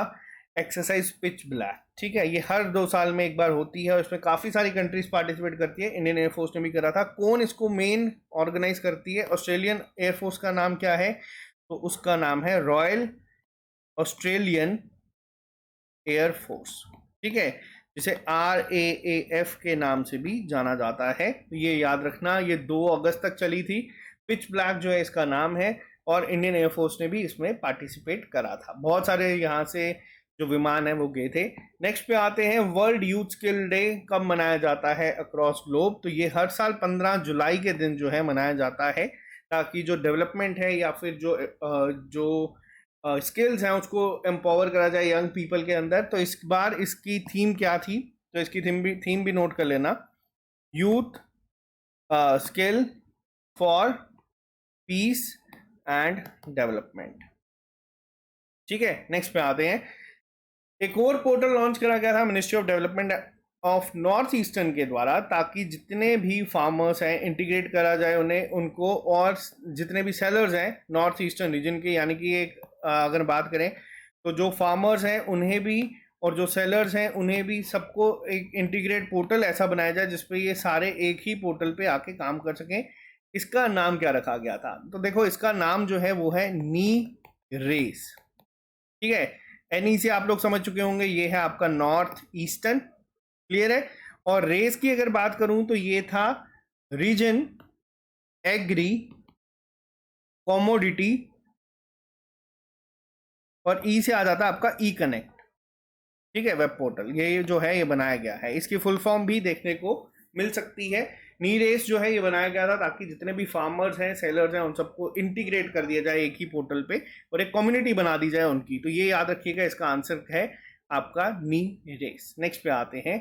एक्सरसाइज पिच ब्लैक। ठीक है, ये हर 2 साल में एक बार होती है और इसमें काफी सारी कंट्रीज पार्टिसिपेट करती है, इंडियन एयरफोर्स ने भी करा था। कौन इसको मेन ऑर्गेनाइज करती है, ऑस्ट्रेलियन एयरफोर्स का नाम क्या है, तो उसका नाम है रॉयल ऑस्ट्रेलियन एयरफोर्स। ठीक है, जिसे RAAF के नाम से भी जाना जाता है। तो ये याद रखना, ये 2 अगस्त तक चली थी पिच ब्लैक जो है इसका नाम है, और इंडियन एयरफोर्स ने भी इसमें पार्टिसिपेट करा था। बहुत सारे यहाँ से जो विमान है वो गए थे। नेक्स्ट पे आते हैं, वर्ल्ड यूथ स्किल डे कब मनाया जाता है अक्रॉस ग्लोब? तो ये हर साल 15 जुलाई के दिन जो है मनाया जाता है, ताकि जो डेवलपमेंट है या फिर जो स्किल्स हैं उसको एम्पावर करा जाए यंग पीपल के अंदर। तो इस बार इसकी थीम क्या थी? तो इसकी थीम भी नोट कर लेना, youth skill for piece and development. ठीक है, नेक्स्ट पे आते हैं। एक और पोर्टल लॉन्च करा गया था ministry of development of north eastern के द्वारा, ताकि जितने भी फार्मर्स हैं इंटीग्रेट करा जाए उन्हें, उनको, और जितने भी सेलर्स हैं नॉर्थ ईस्टर्न रीजन के, यानी कि एक अगर बात करें तो जो फार्मर्स हैं उन्हें भी और जो सेलर्स हैं उन्हें भी, सबको एक इंटीग्रेट पोर्टल ऐसा बनाया जाए जिसपे ये सारे एक ही पोर्टल पे आके काम कर सकें। इसका नाम क्या रखा गया था? तो देखो इसका नाम जो है वो है नी रेस। ठीक है, एनई से आप लोग समझ चुके होंगे, ये है आपका नॉर्थ ईस्टर्न, क्लियर है। और रेस की अगर बात करूं तो ये था रीजन एग्री कॉमोडिटी, और ई से आ जाता है आपका ई कनेक्ट। ठीक है, वेब पोर्टल ये जो है ये बनाया गया है, इसकी फुल फॉर्म भी देखने को मिल सकती है। नी रेस जो है ये बनाया गया था ताकि जितने भी फार्मर्स हैं, सेलर्स हैं, उन सबको इंटीग्रेट कर दिया जाए एक ही पोर्टल पे और एक कम्युनिटी बना दी जाए उनकी। तो ये याद रखिएगा, इसका आंसर है आपका नी रेस। नेक्स्ट पे आते हैं,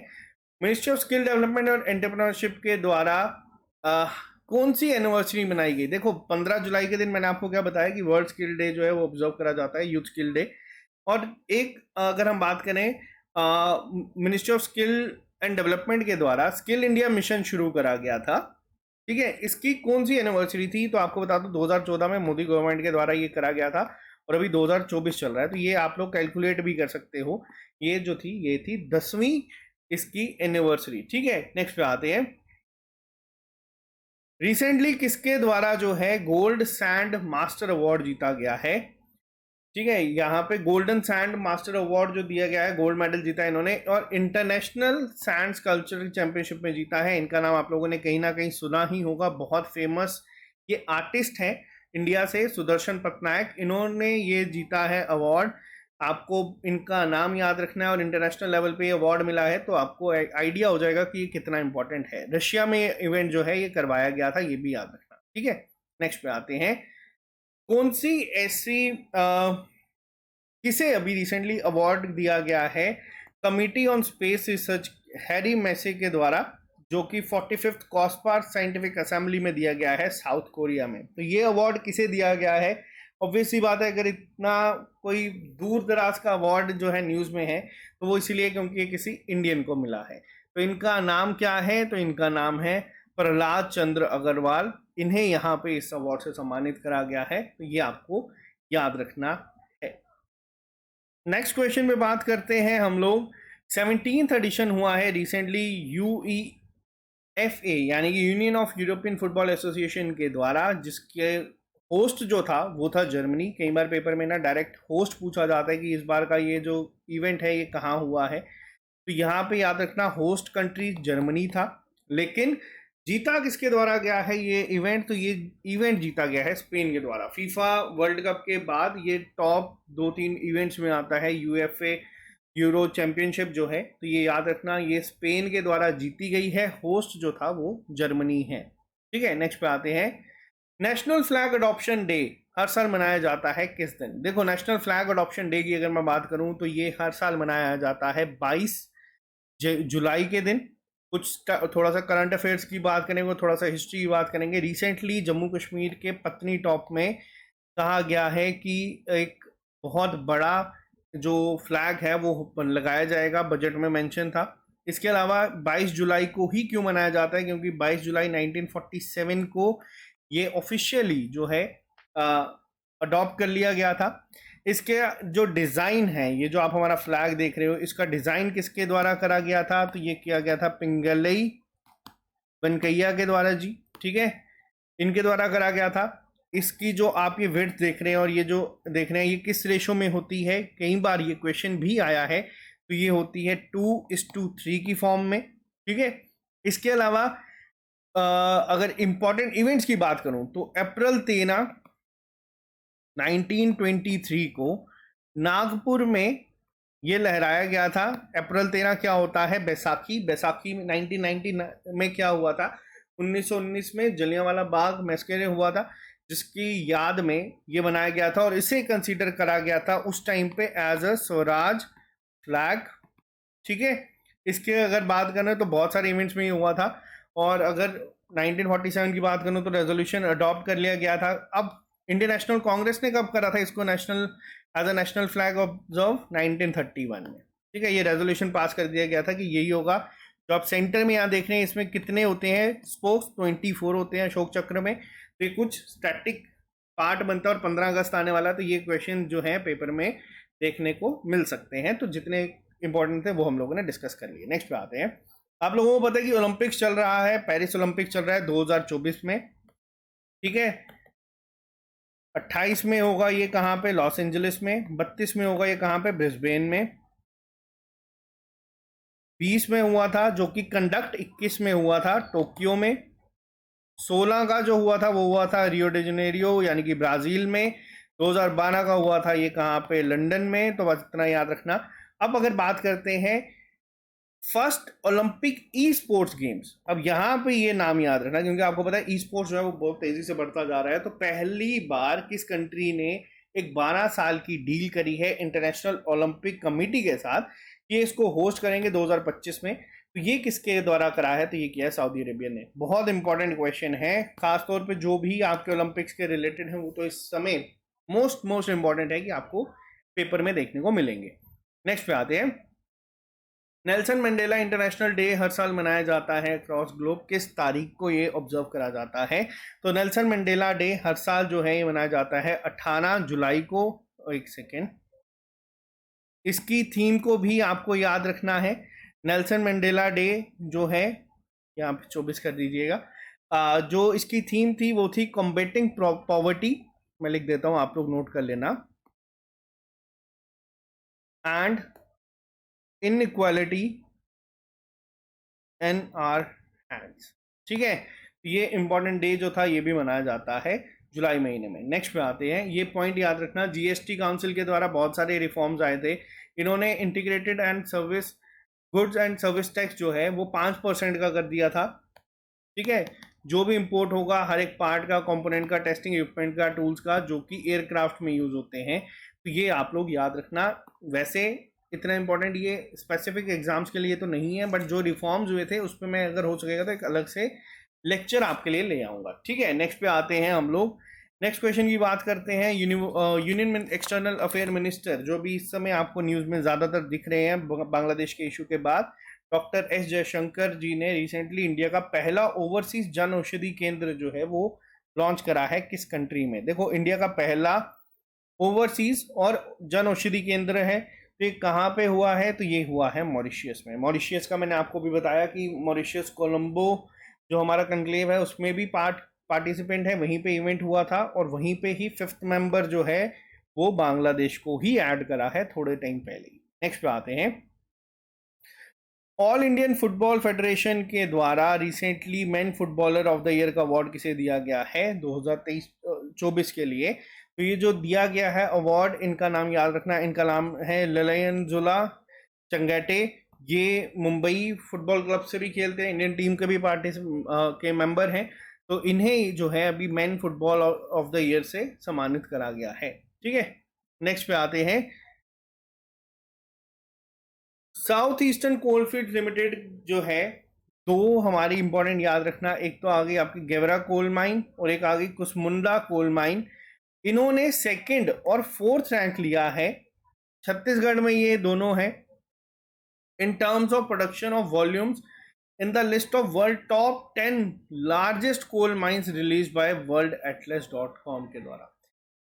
मिनिस्ट्री ऑफ स्किल डेवलपमेंट और एंटरप्रेन्योरशिप के द्वारा कौन सी एनिवर्सरी मनाई गई? देखो 15 जुलाई के दिन मैंने आपको क्या बताया कि वर्ल्ड स्किल डे जो है वो ऑब्जर्व करा जाता है, यूथ स्किल डे। और एक अगर हम बात करें, ministry of skill and development के द्वारा स्किल इंडिया मिशन शुरू करा गया था। ठीक है, इसकी कौन सी एनिवर्सरी थी? तो आपको बता दूं 2014 में मोदी गवर्नमेंट के द्वारा ये करा गया था, और अभी 2024 चल रहा है, तो ये आप लोग कैलकुलेट भी कर सकते हो। ये जो थी ये थी 10वीं इसकी एनिवर्सरी। ठीक है, नेक्स्ट पे आते हैं, रिसेंटली किसके द्वारा जो है गोल्ड सैंड मास्टर अवार्ड जीता गया है? ठीक है, यहाँ पे गोल्डन सैंड मास्टर अवार्ड जो दिया गया है, गोल्ड मेडल जीता है इन्होंने, और इंटरनेशनल सैंड स्कल्पचर चैंपियनशिप में जीता है। इनका नाम आप लोगों ने कहीं ना कहीं सुना ही होगा, बहुत फेमस ये आर्टिस्ट हैं इंडिया से, सुदर्शन पटनायक, इन्होंने ये जीता है अवार्ड। आपको इनका नाम याद रखना है, और इंटरनेशनल लेवल पे ये अवार्ड मिला है तो आपको आइडिया हो जाएगा कि ये कितना इंपॉर्टेंट है। रशिया में ये इवेंट जो है ये करवाया गया था, ये भी याद रखना। ठीक है, नेक्स्ट पे आते हैं, कौन सी ऐसी किसे अभी रिसेंटली अवार्ड दिया गया है committee on space research Harry Massey के द्वारा, जो कि 45th कॉस्पार साइंटिफिक असेंबली में दिया गया है साउथ कोरिया में। तो ये अवार्ड किसे दिया गया है? ऑब्वियस सी बात है, अगर इतना कोई दूर दराज का अवार्ड जो है न्यूज़ में है तो वो इसीलिए क्योंकि ये किसी इंडियन को मिला है। तो इनका नाम क्या है? तो इनका नाम है प्रहलाद चंद्र अग्रवाल। इन्हें यहाँ पे इस अवार्ड से सम्मानित करा गया है, तो ये आपको याद रखना है। नेक्स्ट क्वेश्चन पे बात करते हैं हम लोग। 17th एडिशन हुआ है रिसेंटली UEFA यानी कि union of European football association के द्वारा, जिसके होस्ट जो था वो था जर्मनी। कई बार पेपर में ना डायरेक्ट होस्ट पूछा जाता है कि इस बार का ये जो इवेंट है ये कहाँ हुआ है, तो यहाँ पे याद रखना होस्ट कंट्री जर्मनी था। लेकिन जीता किसके द्वारा गया है ये इवेंट? तो ये इवेंट जीता गया है स्पेन के द्वारा। फीफा वर्ल्ड कप के बाद ये टॉप 2-3 इवेंट्स में आता है, यूएफए यूरो चैंपियनशिप जो है, तो ये याद रखना ये स्पेन के द्वारा जीती गई है। होस्ट जो था वो जर्मनी है। ठीक है, नेक्स्ट पे आते हैं, नेशनल फ्लैग अडॉप्शन डे हर साल मनाया जाता है किस दिन? देखो नेशनल फ्लैग अडॉप्शन डे की अगर मैं बात करूं तो ये हर साल मनाया जाता है 22 जुलाई के दिन। कुछ थोड़ा सा करंट अफेयर्स की बात करेंगे, थोड़ा सा हिस्ट्री की बात करेंगे। रिसेंटली जम्मू कश्मीर के पत्नी टॉप में कहा गया है कि एक बहुत बड़ा जो फ्लैग है वो लगाया जाएगा, बजट में मेंशन था। इसके अलावा 22 जुलाई को ही क्यों मनाया जाता है? क्योंकि 22 जुलाई 1947 को ये ऑफिशियली जो है अडॉप्ट कर लिया गया था। इसके जो डिज़ाइन है, ये जो आप हमारा फ्लैग देख रहे हो, इसका डिज़ाइन किसके द्वारा करा गया था? तो ये किया गया था पिंगलई वेंकैया के द्वारा जी। ठीक है, इनके द्वारा करा गया था। इसकी जो आप ये विड्थ देख रहे हैं और ये जो देख रहे हैं ये किस रेशो में होती है? कई बार ये क्वेश्चन भी आया है, तो ये होती है 2:3 की फॉर्म में। ठीक है, इसके अलावा अगर इंपॉर्टेंट इवेंट्स की बात करूं तो अप्रैल 13 1923 को नागपुर में ये लहराया गया था। अप्रैल 13 क्या होता है? बैसाखी। बैसाखी में 1990 में क्या हुआ था? 1919 में जलियांवाला बाग मैस्करे हुआ था, जिसकी याद में ये बनाया गया था और इसे कंसीडर करा गया था उस टाइम पे एज अ स्वराज फ्लैग। ठीक है, इसके अगर बात करें तो बहुत सारे इवेंट्स में ही हुआ था। और अगर 1947 की बात करूं तो रेजोल्यूशन अडॉप्ट कर लिया गया था। अब इंडियन नेशनल कांग्रेस ने कब करा था इसको national as a national flag observe? 1931 में। ठीक है, ये रेजोल्यूशन पास कर दिया गया था कि यही होगा। जो आप सेंटर में यहाँ देख रहे हैं, इसमें कितने होते हैं स्पोक्स? 24 होते हैं अशोक चक्र में। तो ये कुछ स्टैटिक पार्ट बनता है और 15 अगस्त आने वाला है, तो ये क्वेश्चन जो है पेपर में देखने को मिल सकते हैं। तो जितने इंपॉर्टेंट थे वो हम लोगों ने डिस्कस कर लिए। नेक्स्ट पे आते हैं। आप लोगों को पता है कि ओलंपिक्स चल रहा है, पेरिस ओलंपिक चल रहा है 2024 में। ठीक है, 28 में होगा ये कहाँ पे? लॉस एंजलिस में। 32 में होगा ये कहाँ पे? ब्रिस्बेन में। 20 में हुआ था जो कि कंडक्ट 21 में हुआ था टोक्यो में। 16 का जो हुआ था वो हुआ था रियो डी जनेरियो यानी कि ब्राजील में। 2012 का हुआ था ये कहाँ पे? लंदन में। तो बस इतना याद रखना। अब अगर बात करते हैं first Olympic e sports games, अब यहाँ पे ये नाम याद रखना क्योंकि आपको पता है ई स्पोर्ट्स जो है वो बहुत तेजी से बढ़ता जा रहा है। तो पहली बार किस कंट्री ने एक 12 साल की डील करी है इंटरनेशनल ओलंपिक कमेटी के साथ, ये इसको होस्ट करेंगे 2025 में। तो ये किसके द्वारा करा है? तो ये किया है सऊदी अरेबिया ने। बहुत इंपॉर्टेंट क्वेश्चन है, खासतौर पे जो भी आपके ओलंपिक्स के रिलेटेड है वो तो इस समय मोस्ट इंपॉर्टेंट है कि आपको पेपर में देखने को मिलेंगे। नेक्स्ट पे आते हैं। नेल्सन मंडेला इंटरनेशनल डे हर साल मनाया जाता है अक्रॉस ग्लोब। किस तारीख को ये ऑब्जर्व करा जाता है? तो नेल्सन मंडेला डे हर साल जो है ये मनाया जाता है 18 जुलाई को। एक सेकेंड, इसकी थीम को भी आपको याद रखना है। नेल्सन मंडेला डे जो है, यहाँ पे 24 कर दीजिएगा। जो इसकी थीम थी वो थी कॉम्बेटिंग पॉवर्टी। मैं लिख देता हूँ, आप लोग नोट कर लेना। And inequality in our hands. ठीक है, ये इंपॉर्टेंट डे जो था ये भी मनाया जाता है जुलाई महीने में। नेक्स्ट पे आते हैं। ये पॉइंट याद रखना, जीएसटी काउंसिल के द्वारा बहुत सारे रिफॉर्म्स आए थे। इन्होंने integrated and service goods and service tax जो है वो 5% का कर दिया था। ठीक है, जो भी इंपोर्ट होगा हर एक पार्ट का, कंपोनेंट का, टेस्टिंग इक्विपमेंट का, टूल्स का जो कि एयरक्राफ्ट में यूज होते हैं, तो ये आप लोग याद रखना। वैसे इतना इंपॉर्टेंट ये स्पेसिफिक एग्जाम्स के लिए तो नहीं है, बट जो रिफॉर्म्स हुए थे उस पर मैं अगर हो सकेगा तो एक अलग से लेक्चर आपके लिए ले आऊँगा। ठीक है, नेक्स्ट पे आते हैं हम लोग। नेक्स्ट क्वेश्चन की बात करते हैं। यूनियन एक्सटर्नल अफेयर मिनिस्टर जो भी इस समय आपको न्यूज़ में ज़्यादातर दिख रहे हैं बांग्लादेश के इशू के बाद, डॉक्टर एस जयशंकर जी ने रिसेंटली इंडिया का पहला ओवरसीज जन औषधि केंद्र जो है वो लॉन्च करा है। किस कंट्री में? देखो, इंडिया का पहला ओवरसीज और जन औषधि केंद्र है, तो ये कहाँ पे हुआ है? तो ये हुआ है मॉरिशियस में। मॉरिशियस का मैंने आपको भी बताया कि मॉरिशियस कोलंबो जो हमारा कन्क्लेव है उसमें भी पार्टिसिपेंट है, वहीं पे इवेंट हुआ था और वहीं पे ही 5th मेंबर जो है वो बांग्लादेश को ही ऐड करा है थोड़े टाइम पहले ही। नेक्स्ट पे आते हैं। ऑल इंडियन फुटबॉल फेडरेशन के द्वारा recently man footballer of the year का अवार्ड किसे दिया गया है 2023-24 के लिए? तो ये जो दिया गया है अवार्ड, इनका नाम याद रखना, इनका नाम है ललयनजुला चंगेटे। ये मुंबई फुटबॉल क्लब से भी खेलते हैं, इंडियन टीम के भी पार्टी के मेंबर हैं। तो इन्हें जो है अभी man football of the year से सम्मानित करा गया है। ठीक है, नेक्स्ट पे आते हैं। साउथ ईस्टर्न कोलफील्ड लिमिटेड जो है, दो हमारी इंपॉर्टेंट याद रखना, एक तो आ गई आपकी गेवरा कोल माइन और एक आ गई कुसमुंडा कोल माइन। इन्होंने सेकंड और फोर्थ रैंक लिया है, छत्तीसगढ़ में ये दोनों हैं, in terms of production of volumes in the list of world top 10 largest coal mines release by world एटलस.com के द्वारा।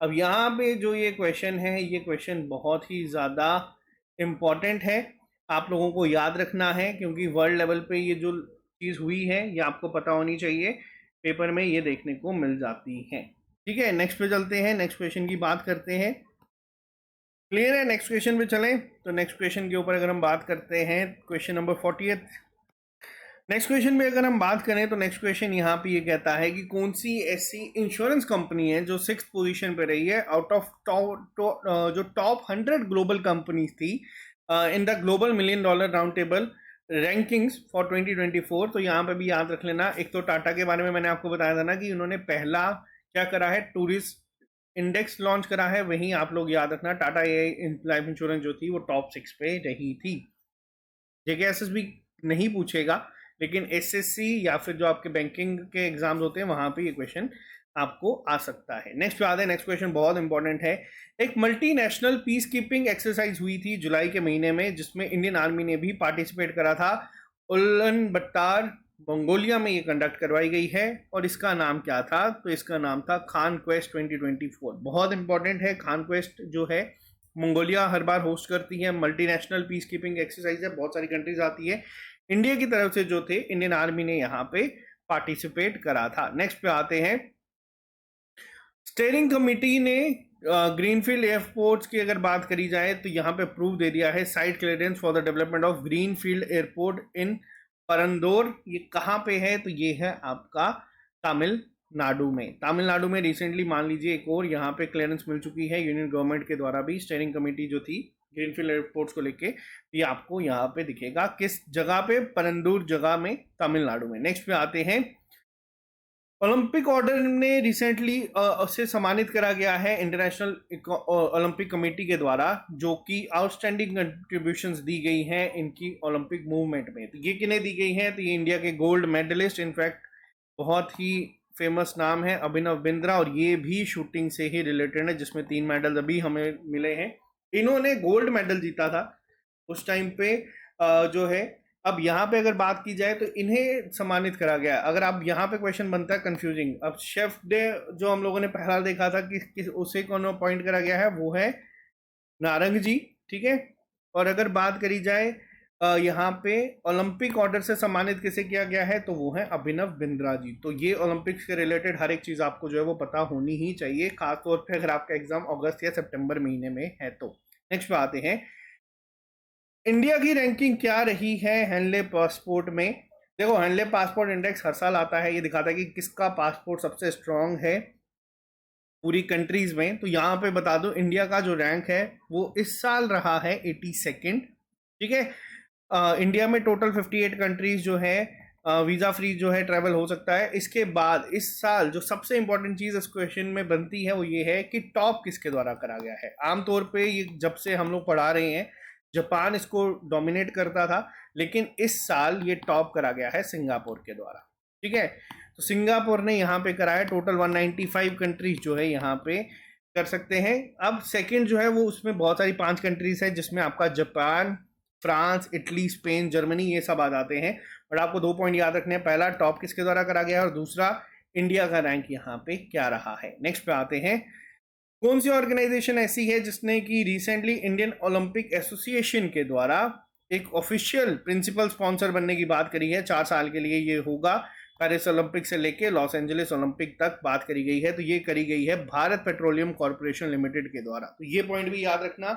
अब यहाँ पे जो ये क्वेश्चन है, ये क्वेश्चन बहुत ही ज़्यादा इम्पॉर्टेंट है, आप लोगों को याद रखना है क्योंकि वर्ल्ड लेवल पे ये जो चीज़ हुई है ये आपको पता होनी चाहिए, पेपर में ये देखने को मिल जाती है। ठीक है, नेक्स्ट पे चलते हैं, नेक्स्ट क्वेश्चन की बात करते हैं। क्लियर है? नेक्स्ट क्वेश्चन पे चलें। तो नेक्स्ट क्वेश्चन के ऊपर अगर हम बात करते हैं, question number 40th। Next question में अगर हम बात करें तो नेक्स्ट क्वेश्चन यहाँ पे ये कहता है कि कौन सी ऐसी इंश्योरेंस कंपनी है जो 6th पोजीशन पे रही है आउट ऑफ जो टॉप 100 ग्लोबल कंपनीज थी in the global million dollar round table rankings for 2024। तो यहाँ पे भी याद रख लेना, एक तो टाटा के बारे में मैंने आपको बताया था ना कि उन्होंने पहला क्या करा है, टूरिस्ट इंडेक्स लॉन्च करा है। वहीं आप लोग याद रखना टाटा ए लाइफ इंश्योरेंस जो थी वो टॉप 6 पे रही थी। जेकेएसएसबी नहीं पूछेगा, लेकिन एसएससी या फिर जो आपके बैंकिंग के एग्जाम्स होते हैं वहां पे ये क्वेश्चन आपको आ सकता है। नेक्स्ट पे आते हैं, नेक्स्ट क्वेश्चन बहुत इंपॉर्टेंट है। एक मल्टीनेशनल पीस कीपिंग एक्सरसाइज हुई थी जुलाई के महीने में, जिसमें इंडियन आर्मी ने भी पार्टिसिपेट करा था। उलन बट्टार मंगोलिया में ये कंडक्ट करवाई गई है और इसका नाम क्या था, तो इसका नाम था खान क्वेस्ट 2024। बहुत इंपॉर्टेंट है, खान क्वेस्ट जो है मंगोलिया हर बार होस्ट करती है, मल्टीनेशनल पीस कीपिंग एक्सरसाइज है, बहुत सारी कंट्रीज आती है। इंडिया की तरफ से जो थे इंडियन आर्मी ने यहाँ पे पार्टिसिपेट करा था। नेक्स्ट पे आते हैं, स्टीयरिंग कमेटी ने ग्रीनफील्ड एयरपोर्ट्स की अगर बात करी जाए तो यहाँ पे अप्रूव दे दिया है site clearance for the development of greenfield airport in Parandur. ये कहाँ पे है, तो ये है आपका तमिलनाडु में। तमिलनाडु में रिसेंटली मान लीजिए एक और यहाँ पे क्लियरेंस मिल चुकी है यूनियन गवर्नमेंट के द्वारा भी। स्टीयरिंग कमेटी जो थी ग्रीनफील्ड एयरपोर्ट्स को लेके, ये आपको यहाँ पे दिखेगा किस जगह पे, परंदूर जगह में, तमिलनाडु में। नेक्स्ट पे आते हैं, ओलंपिक ऑर्डर ने रिसेंटली उसे सम्मानित करा गया है इंटरनेशनल ओलंपिक कमेटी के द्वारा, जो कि आउटस्टैंडिंग कंट्रीब्यूशंस दी गई हैं इनकी ओलंपिक मूवमेंट में। तो ये किन्हें दी गई हैं, तो ये इंडिया के गोल्ड मेडलिस्ट, इनफैक्ट बहुत ही फेमस नाम है अभिनव बिंद्रा, और ये भी शूटिंग से ही रिलेटेड है, जिसमें 3 मेडल अभी हमें मिले हैं। इन्होंने गोल्ड मेडल जीता था उस टाइम पे जो है। अब यहाँ पे अगर बात की जाए तो इन्हें सम्मानित करा गया। अगर आप यहाँ पे क्वेश्चन बनता है कंफ्यूजिंग, अब शेफ डे जो हम लोगों ने पहला देखा था कि उसे कौन अपॉइंट करा गया है, वो है नारंग जी, ठीक है। और अगर बात करी जाए यहाँ पे ओलंपिक ऑर्डर से सम्मानित किसे किया गया है, तो वो है अभिनव बिंद्रा जी। तो ये ओलंपिक्स के रिलेटेड हर एक चीज आपको जो है वो पता होनी ही चाहिए, खासतौर पे अगर आपका एग्जाम अगस्त या सितंबर महीने में है तो। नेक्स्ट पे आते हैं, इंडिया की रैंकिंग क्या रही है हैंडले पासपोर्ट में। देखो, हैंडले पासपोर्ट इंडेक्स हर साल आता है, ये दिखाता है कि किसका पासपोर्ट सबसे स्ट्रांग है पूरी कंट्रीज में। तो यहाँ पे बता दो, इंडिया का जो रैंक है वो इस साल रहा है 82nd, ठीक है। इंडिया में टोटल 58 कंट्रीज जो है वीजा फ्री जो है ट्रैवल हो सकता है। इसके बाद इस साल जो सबसे इंपॉर्टेंट चीज इस क्वेश्चन में बनती है वो ये है कि टॉप किसके द्वारा करा गया है। आमतौर पे ये जब से हम लोग पढ़ा रहे हैं जापान इसको डोमिनेट करता था, लेकिन इस साल ये टॉप करा गया है सिंगापुर के द्वारा, ठीक है। तो सिंगापुर ने यहाँ पे कराया, टोटल 195 कंट्रीज जो है यहाँ पे कर सकते हैं। अब सेकंड जो है वो उसमें बहुत सारी 5 कंट्रीज है, जिसमें आपका Japan, France, Italy, Spain, Germany, ये सब आ जाते हैं। बट आपको 2 पॉइंट याद रखने हैं, पहला टॉप किसके द्वारा करा गया है, और दूसरा इंडिया का रैंक यहाँ पे क्या रहा है। नेक्स्ट पे आते हैं, कौन सी ऑर्गेनाइजेशन ऐसी है जिसने कि रिसेंटली इंडियन ओलंपिक एसोसिएशन के द्वारा एक ऑफिशियल प्रिंसिपल स्पॉन्सर बनने की बात करी है। 4 साल के लिए ये होगा, पेरिस ओलंपिक से लेके लॉस एंजलिस ओलंपिक तक बात करी गई है। तो ये करी गई है भारत पेट्रोलियम कॉर्पोरेशन लिमिटेड के द्वारा। तो ये पॉइंट भी याद रखना,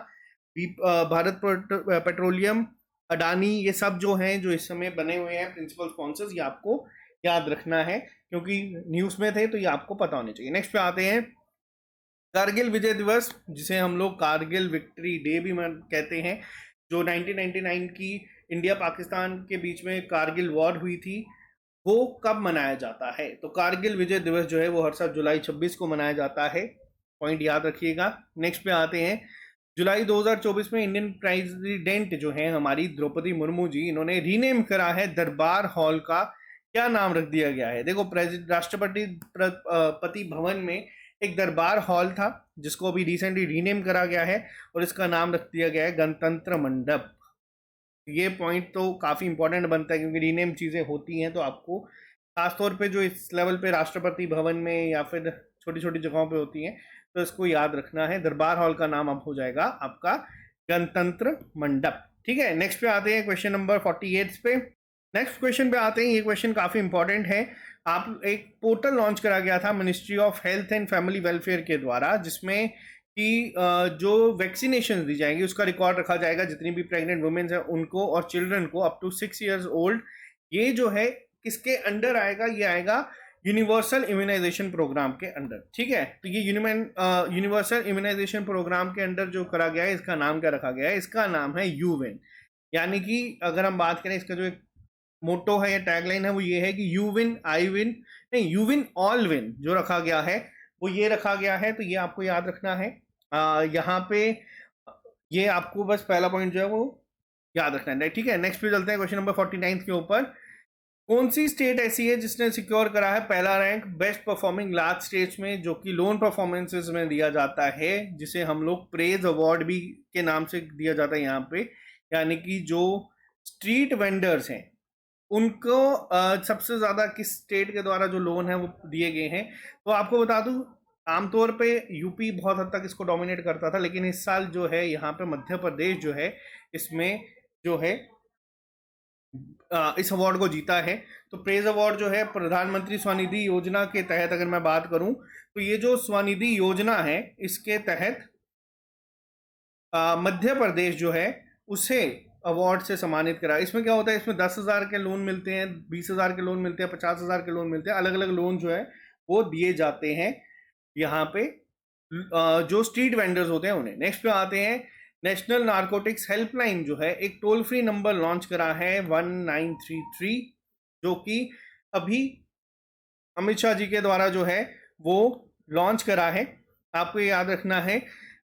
भारत पेट्रोलियम, अडानी, ये सब जो हैं जो इस समय बने हुए हैं प्रिंसिपल स्पॉन्सर्स, ये आपको याद रखना है क्योंकि न्यूज़ में थे, तो ये आपको पता होने चाहिए। नेक्स्ट पे आते हैं, कारगिल विजय दिवस, जिसे हम लोग कारगिल विक्ट्री डे भी कहते हैं, जो 1999 की इंडिया पाकिस्तान के बीच में कारगिल वॉर हुई थी, वो कब मनाया जाता है। तो कारगिल विजय दिवस जो है वो हर साल जुलाई 26 को मनाया जाता है, पॉइंट याद रखिएगा। नेक्स्ट पे आते हैं, जुलाई 2024 में इंडियन प्रेसिडेंट जो है हमारी द्रौपदी मुर्मू जी, इन्होंने रीनेम करा है दरबार हॉल का। क्या नाम रख दिया गया है, देखो राष्ट्रपति भवन में एक दरबार हॉल था जिसको अभी रिसेंटली रीनेम करा गया है, और इसका नाम रख दिया गया है गणतंत्र मंडप। ये पॉइंट तो काफ़ी इंपॉर्टेंट बनता है क्योंकि रीनेम चीज़ें होती हैं, तो आपको खासतौर पे जो इस लेवल पे राष्ट्रपति भवन में या फिर छोटी छोटी जगहों पे होती हैं, तो इसको याद रखना है। दरबार हॉल का नाम अब हो जाएगा आपका गणतंत्र मंडप, ठीक है। नेक्स्ट पे आते हैं क्वेश्चन नंबर 48 पे। नेक्स्ट क्वेश्चन पे आते हैं, ये क्वेश्चन काफ़ी इंपॉर्टेंट है। आप एक पोर्टल लॉन्च करा गया था ministry of health and family welfare के द्वारा, जिसमें कि जो वैक्सीनेशन दी जाएंगी उसका रिकॉर्ड रखा जाएगा, जितनी भी प्रेग्नेंट वुमेन्स हैं उनको और चिल्ड्रन को अप टू 6 years ओल्ड ये जो है किसके अंडर आएगा, ये आएगा यूनिवर्सल इम्यूनाइजेशन प्रोग्राम के अंडर, ठीक है। तो ये यूनिवर्सल इम्यूनाइजेशन प्रोग्राम के अंडर जो करा गया है, इसका नाम क्या रखा गया है, इसका नाम है यूविन। यानी कि अगर हम बात करें, इसका जो एक मोटो है या टैगलाइन है वो ये है कि यू विन आई विन, नहीं यू विन ऑल विन जो रखा गया है वो ये रखा गया है। तो ये आपको याद रखना है। यहाँ पे ये आपको बस पहला पॉइंट जो है वो याद रखना है, ठीक है। नेक्स्ट पे चलते हैं क्वेश्चन नंबर 49 के ऊपर। कौन सी स्टेट ऐसी है जिसने सिक्योर करा है पहला rank best performing large states में, जो कि लोन परफॉर्मेंसेस में दिया जाता है, जिसे हम लोग प्रेज अवार्ड भी के नाम से दिया जाता है यहाँ पे। यानी कि जो स्ट्रीट वेंडर्स हैं उनको सबसे ज्यादा किस स्टेट के द्वारा जो लोन है वो दिए गए हैं। तो आपको बता दूं, आमतौर पे यूपी बहुत हद तक इसको डोमिनेट करता था, लेकिन इस साल जो है यहाँ पे मध्य प्रदेश जो है इसमें जो है इस अवार्ड को जीता है। तो प्रेज अवार्ड जो है प्रधानमंत्री स्वनिधि योजना के तहत अगर मैं बात करूं, तो ये जो स्वनिधि योजना है इसके तहत मध्य प्रदेश जो है उसे अवार्ड से सम्मानित करा। इसमें क्या होता है, इसमें 10,000 के लोन मिलते हैं, 20,000 के लोन मिलते हैं, 50,000 के लोन मिलते हैं, अलग अलग लोन जो है वो दिए जाते हैं यहाँ पे जो स्ट्रीट वेंडर्स होते हैं उन्हें। नेक्स्ट पे आते हैं, नेशनल नारकोटिक्स हेल्पलाइन जो है एक टोल फ्री नंबर लॉन्च करा है 1933, जो कि अभी अमित शाह जी के द्वारा जो है वो लॉन्च करा है, आपको ये याद रखना है।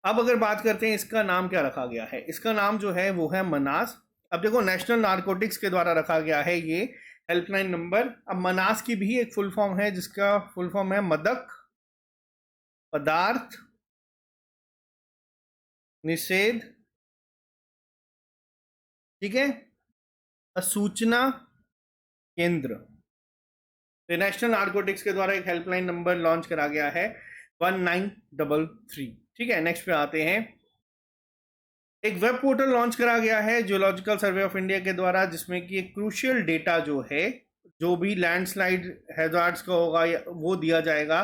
अब अगर बात करते हैं इसका नाम क्या रखा गया है, इसका नाम जो है वो है मनास। अब देखो नेशनल नारकोटिक्स के द्वारा रखा गया है ये हेल्पलाइन नंबर। अब मनास की भी एक फुल फॉर्म है जिसका फुल फॉर्म है मदक पदार्थ निषेध, ठीक है, सूचना केंद्र। तो नेशनल नारकोटिक्स के द्वारा एक हेल्पलाइन नंबर लॉन्च करा गया है 1933, ठीक है। नेक्स्ट पे आते हैं, एक वेब पोर्टल लॉन्च करा गया है जियोलॉजिकल सर्वे ऑफ इंडिया के द्वारा, जिसमें कि एक क्रूशियल डेटा जो है, जो भी लैंडस्लाइड हैजार्ड्स का होगा वो दिया जाएगा,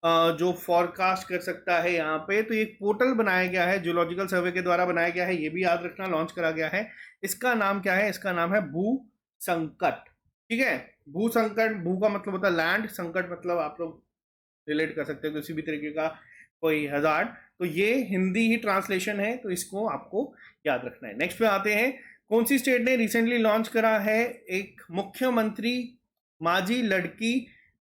जो फॉरकास्ट कर सकता है यहाँ पे। तो एक पोर्टल बनाया गया है, जियोलॉजिकल सर्वे के द्वारा बनाया गया है, ये भी याद रखना, लॉन्च करा गया है। इसका नाम क्या है, इसका नाम है भू संकट, ठीक है। भू संकट, भू का मतलब होता है लैंड, संकट मतलब आप लोग रिलेट कर सकते हो किसी भी तरीके का कोई हजार्ड। तो ये हिंदी ही ट्रांसलेशन है, तो इसको आपको याद रखना है। नेक्स्ट पे आते हैं, कौन सी स्टेट ने रिसेंटली लॉन्च करा है एक मुख्यमंत्री माझी लड़की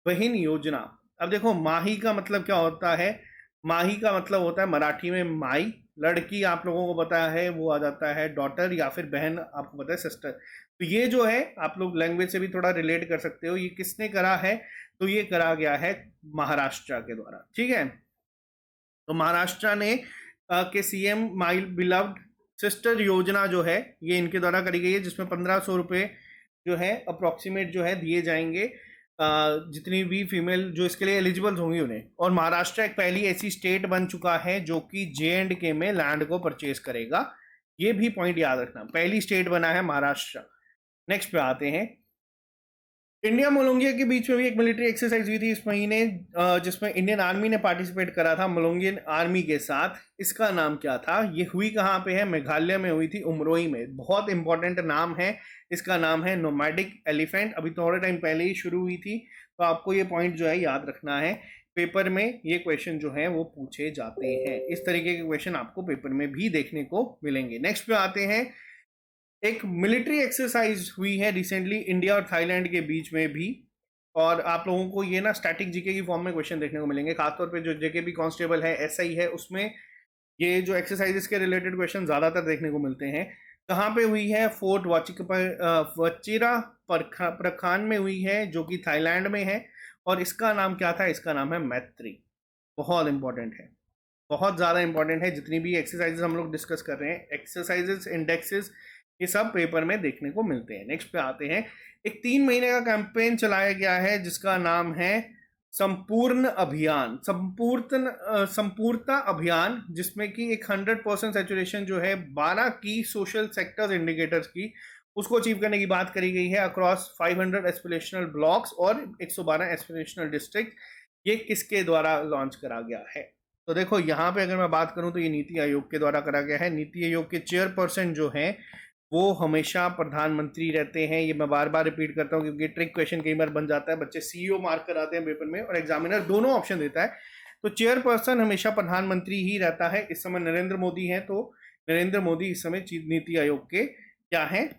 बहन योजना। अब देखो माही का मतलब क्या होता है, माही का मतलब होता है मराठी में माई, लड़की आप लोगों को पता है वो आ जाता है डॉटर, या फिर बहन आपको पता है सिस्टर। तो ये जो है आप लोग लैंग्वेज से भी थोड़ा रिलेट कर सकते हो। ये किसने करा है, तो ये करा गया है महाराष्ट्र के द्वारा, ठीक है। तो महाराष्ट्र ने के सीएम माई बिलव्ड सिस्टर योजना जो है ये इनके द्वारा करी गई है, जिसमें 1,500 रुपये जो है अप्रोक्सीमेट जो है दिए जाएंगे जितनी भी फीमेल जो इसके लिए एलिजिबल होंगी उन्हें। और महाराष्ट्र एक पहली ऐसी स्टेट बन चुका है जो कि JNK में लैंड को परचेज करेगा, ये भी पॉइंट याद रखना, पहली स्टेट बना है महाराष्ट्र। नेक्स्ट पे आते हैं, इंडिया मोलोंगिया के बीच में भी एक मिलिट्री एक्सरसाइज हुई थी इस महीने, जिसमें इंडियन आर्मी ने पार्टिसिपेट करा था मोलोंगियन आर्मी के साथ। इसका नाम क्या था, ये हुई कहाँ पे है, मेघालय में हुई थी, उमरोई में। बहुत इंपॉर्टेंट नाम है, इसका नाम है नोमैडिक एलिफेंट। अभी थोड़े टाइम पहले ही शुरू हुई थी, तो आपको ये पॉइंट जो है याद रखना है। पेपर में ये क्वेश्चन जो है वो पूछे जाते हैं, इस तरीके के क्वेश्चन आपको पेपर में भी देखने को मिलेंगे। नेक्स्ट पे आते हैं, एक मिलिट्री एक्सरसाइज हुई है रिसेंटली इंडिया और थाईलैंड के बीच में भी, और आप लोगों को ये ना स्टैटिक जीके की फॉर्म में क्वेश्चन देखने को मिलेंगे, खासतौर पे जो जेके भी कांस्टेबल है, SI है, उसमें ये जो एक्सरसाइजेस के रिलेटेड क्वेश्चन ज़्यादातर देखने को मिलते हैं। कहाँ पे हुई है, फोर्ट वचिरा प्रखान में हुई है, जो कि थाईलैंड में है। और इसका नाम क्या था, इसका नाम है मैत्री। बहुत इंपॉर्टेंट है, बहुत ज़्यादा इंपॉर्टेंट है। जितनी भी एक्सरसाइजेस हम लोग डिस्कस कर रहे हैं, एक्सरसाइजेस इंडेक्सेस, ये सब पेपर में देखने को मिलते हैं। नेक्स्ट पे आते हैं, एक 3 महीने का कैंपेन चलाया गया है जिसका नाम है संपूर्ण अभियान, संपूर्णता अभियान, जिसमें कि एक 100% सेचुरेशन जो है 12 की सोशल सेक्टर्स इंडिकेटर्स की, उसको अचीव करने की बात करी गई है अक्रॉस 500 एस्पिरेशनल ब्लॉक्स और 112 एस्पिरेशनल डिस्ट्रिक्ट। ये किसके द्वारा लॉन्च करा गया है, तो देखो यहाँ पे अगर मैं बात करूँ तो ये नीति आयोग के द्वारा करा गया है। नीति आयोग के चेयरपर्सन जो है वो हमेशा प्रधानमंत्री रहते हैं। ये मैं बार बार रिपीट करता हूँ क्योंकि ट्रिक क्वेश्चन कई बार बन जाता है, बच्चे सीईओ मार्क कराते हैं पेपर में और एग्जामिनर दोनों ऑप्शन देता है। तो चेयरपर्सन हमेशा प्रधानमंत्री ही रहता है। इस समय नरेंद्र मोदी हैं, तो नरेंद्र मोदी इस समय नीति आयोग के क्या है,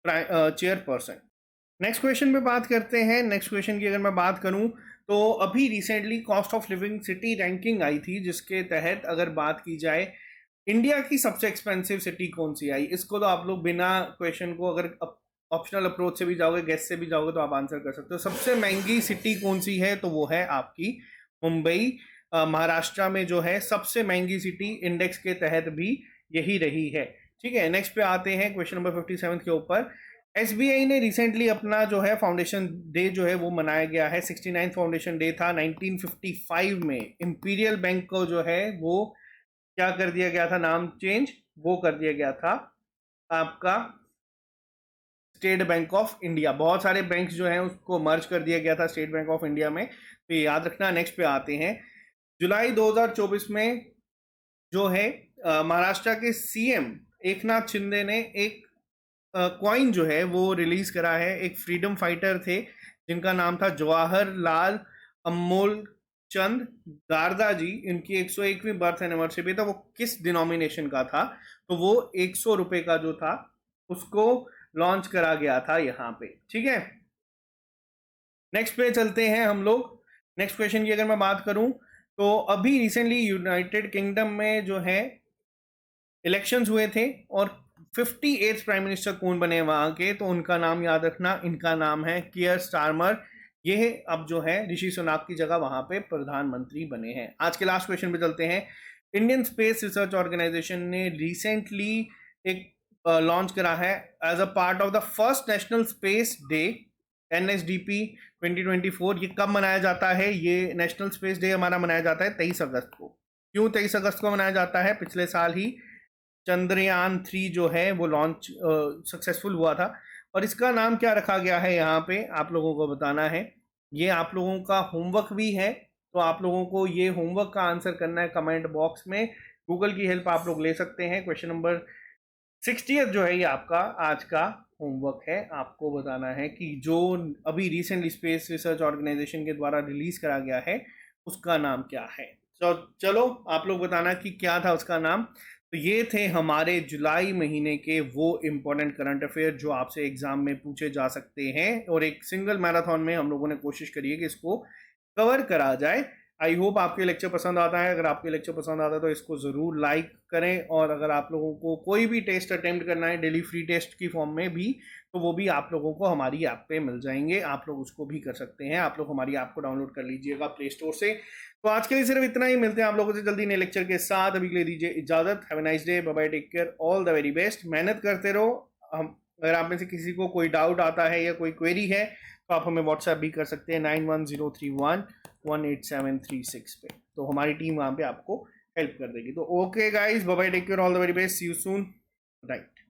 चेयरपर्सन। नेक्स्ट क्वेश्चन पे बात करते हैं। नेक्स्ट क्वेश्चन की अगर मैं बात करूं तो अभी recently cost of living city ranking आई थी, जिसके तहत अगर बात की जाए इंडिया की सबसे एक्सपेंसिव सिटी कौन सी आई। इसको तो आप लोग बिना क्वेश्चन को, अगर ऑप्शनल अप्रोच से भी जाओगे, गेस से भी जाओगे, तो आप आंसर कर सकते हो। सबसे महंगी सिटी कौन सी है, तो वो है आपकी मुंबई। महाराष्ट्र में जो है सबसे महंगी सिटी इंडेक्स के तहत भी यही रही है। ठीक है, नेक्स्ट पे आते हैं क्वेश्चन नंबर 57 के ऊपर। एसबीआई ने रिसेंटली अपना जो है फाउंडेशन डे जो है वो मनाया गया है। 69 फाउंडेशन डे था 1955 में। इंपीरियल बैंक को जो है वो क्या कर दिया गया था, नाम चेंज वो कर दिया गया था आपका स्टेट बैंक ऑफ इंडिया। बहुत सारे बैंक्स जो हैं उसको मर्ज कर दिया गया था स्टेट बैंक ऑफ इंडिया में, तो ये याद रखना। नेक्स्ट पे आते हैं, जुलाई 2024 में जो है महाराष्ट्र के सीएम एकनाथ शिंदे ने एक कॉइन जो है वो रिलीज करा है। एक फ्रीडम फाइटर थे जिनका नाम था जवाहरलाल अमोल चंद गारदा जी। इनकी 101वीं बर्थ एनिवर्सरी था। वो किस डिनोमिनेशन का था, तो वो 100 रुपए का जो था उसको लॉन्च करा गया था यहाँ पे। ठीक है, नेक्स्ट पे चलते हैं हम लोग। नेक्स्ट क्वेश्चन की अगर मैं बात करूं तो अभी रिसेंटली यूनाइटेड किंगडम में जो है इलेक्शंस हुए थे और 58th प्राइम मिनिस्टर कौन बने वहां के, तो उनका नाम याद रखना, इनका नाम है कियर स्टारमर। ये अब जो है ऋषि सुनाक की जगह वहां पे प्रधानमंत्री बने हैं। आज के लास्ट क्वेश्चन पे चलते हैं। इंडियन स्पेस रिसर्च ऑर्गेनाइजेशन ने रिसेंटली एक लॉन्च करा है as a part of the first national space day NSDP 2024। ये कब मनाया जाता है, ये नेशनल स्पेस डे हमारा मनाया जाता है 23 अगस्त को। क्यों 23 अगस्त को मनाया जाता है, पिछले साल ही चंद्रयान 3 जो है वो लॉन्च सक्सेसफुल हुआ था। और इसका नाम क्या रखा गया है यहाँ पे आप लोगों को बताना है। ये आप लोगों का होमवर्क भी है, तो आप लोगों को ये होमवर्क का आंसर करना है कमेंट बॉक्स में। गूगल की हेल्प आप लोग ले सकते हैं। क्वेश्चन नंबर 60th जो है ये आपका आज का होमवर्क है। आपको बताना है कि जो अभी रिसेंटली स्पेस रिसर्च ऑर्गेनाइजेशन के द्वारा रिलीज करा गया है उसका नाम क्या है। तो चलो आप लोग बताना कि क्या था उसका नाम। तो ये थे हमारे जुलाई महीने के वो इम्पोर्टेंट करंट अफेयर जो आपसे एग्जाम में पूछे जा सकते हैं, और एक सिंगल मैराथन में हम लोगों ने कोशिश करी है कि इसको कवर करा जाए। आई होप आपके लेक्चर पसंद आता है। अगर आपके लेक्चर पसंद आता है तो इसको ज़रूर लाइक करें, और अगर आप लोगों को कोई भी टेस्ट अटेम्प्ट करना है डेली फ्री टेस्ट की फॉर्म में भी, तो वो भी आप लोगों को हमारी ऐप पे मिल जाएंगे। आप लोग उसको भी कर सकते हैं। आप लोग हमारी ऐप को डाउनलोड कर लीजिएगा प्ले स्टोर से। तो आज के लिए सिर्फ इतना ही। मिलते हैं आप लोगों से जल्दी नए लेक्चर के साथ। अभी के लिए दीजिए इजाज़त। Have a nice day, bye bye, take care, all the very best. मेहनत करते रहो। हम अगर आप में से किसी को कोई डाउट आता है या कोई क्वेरी है तो आप हमें व्हाट्सएप भी कर सकते हैं 9103118736 पे। तो हमारी टीम वहाँ पे आपको हेल्प कर देगी। तो okay guys, bye bye, take care, all the very best, see you soon, right.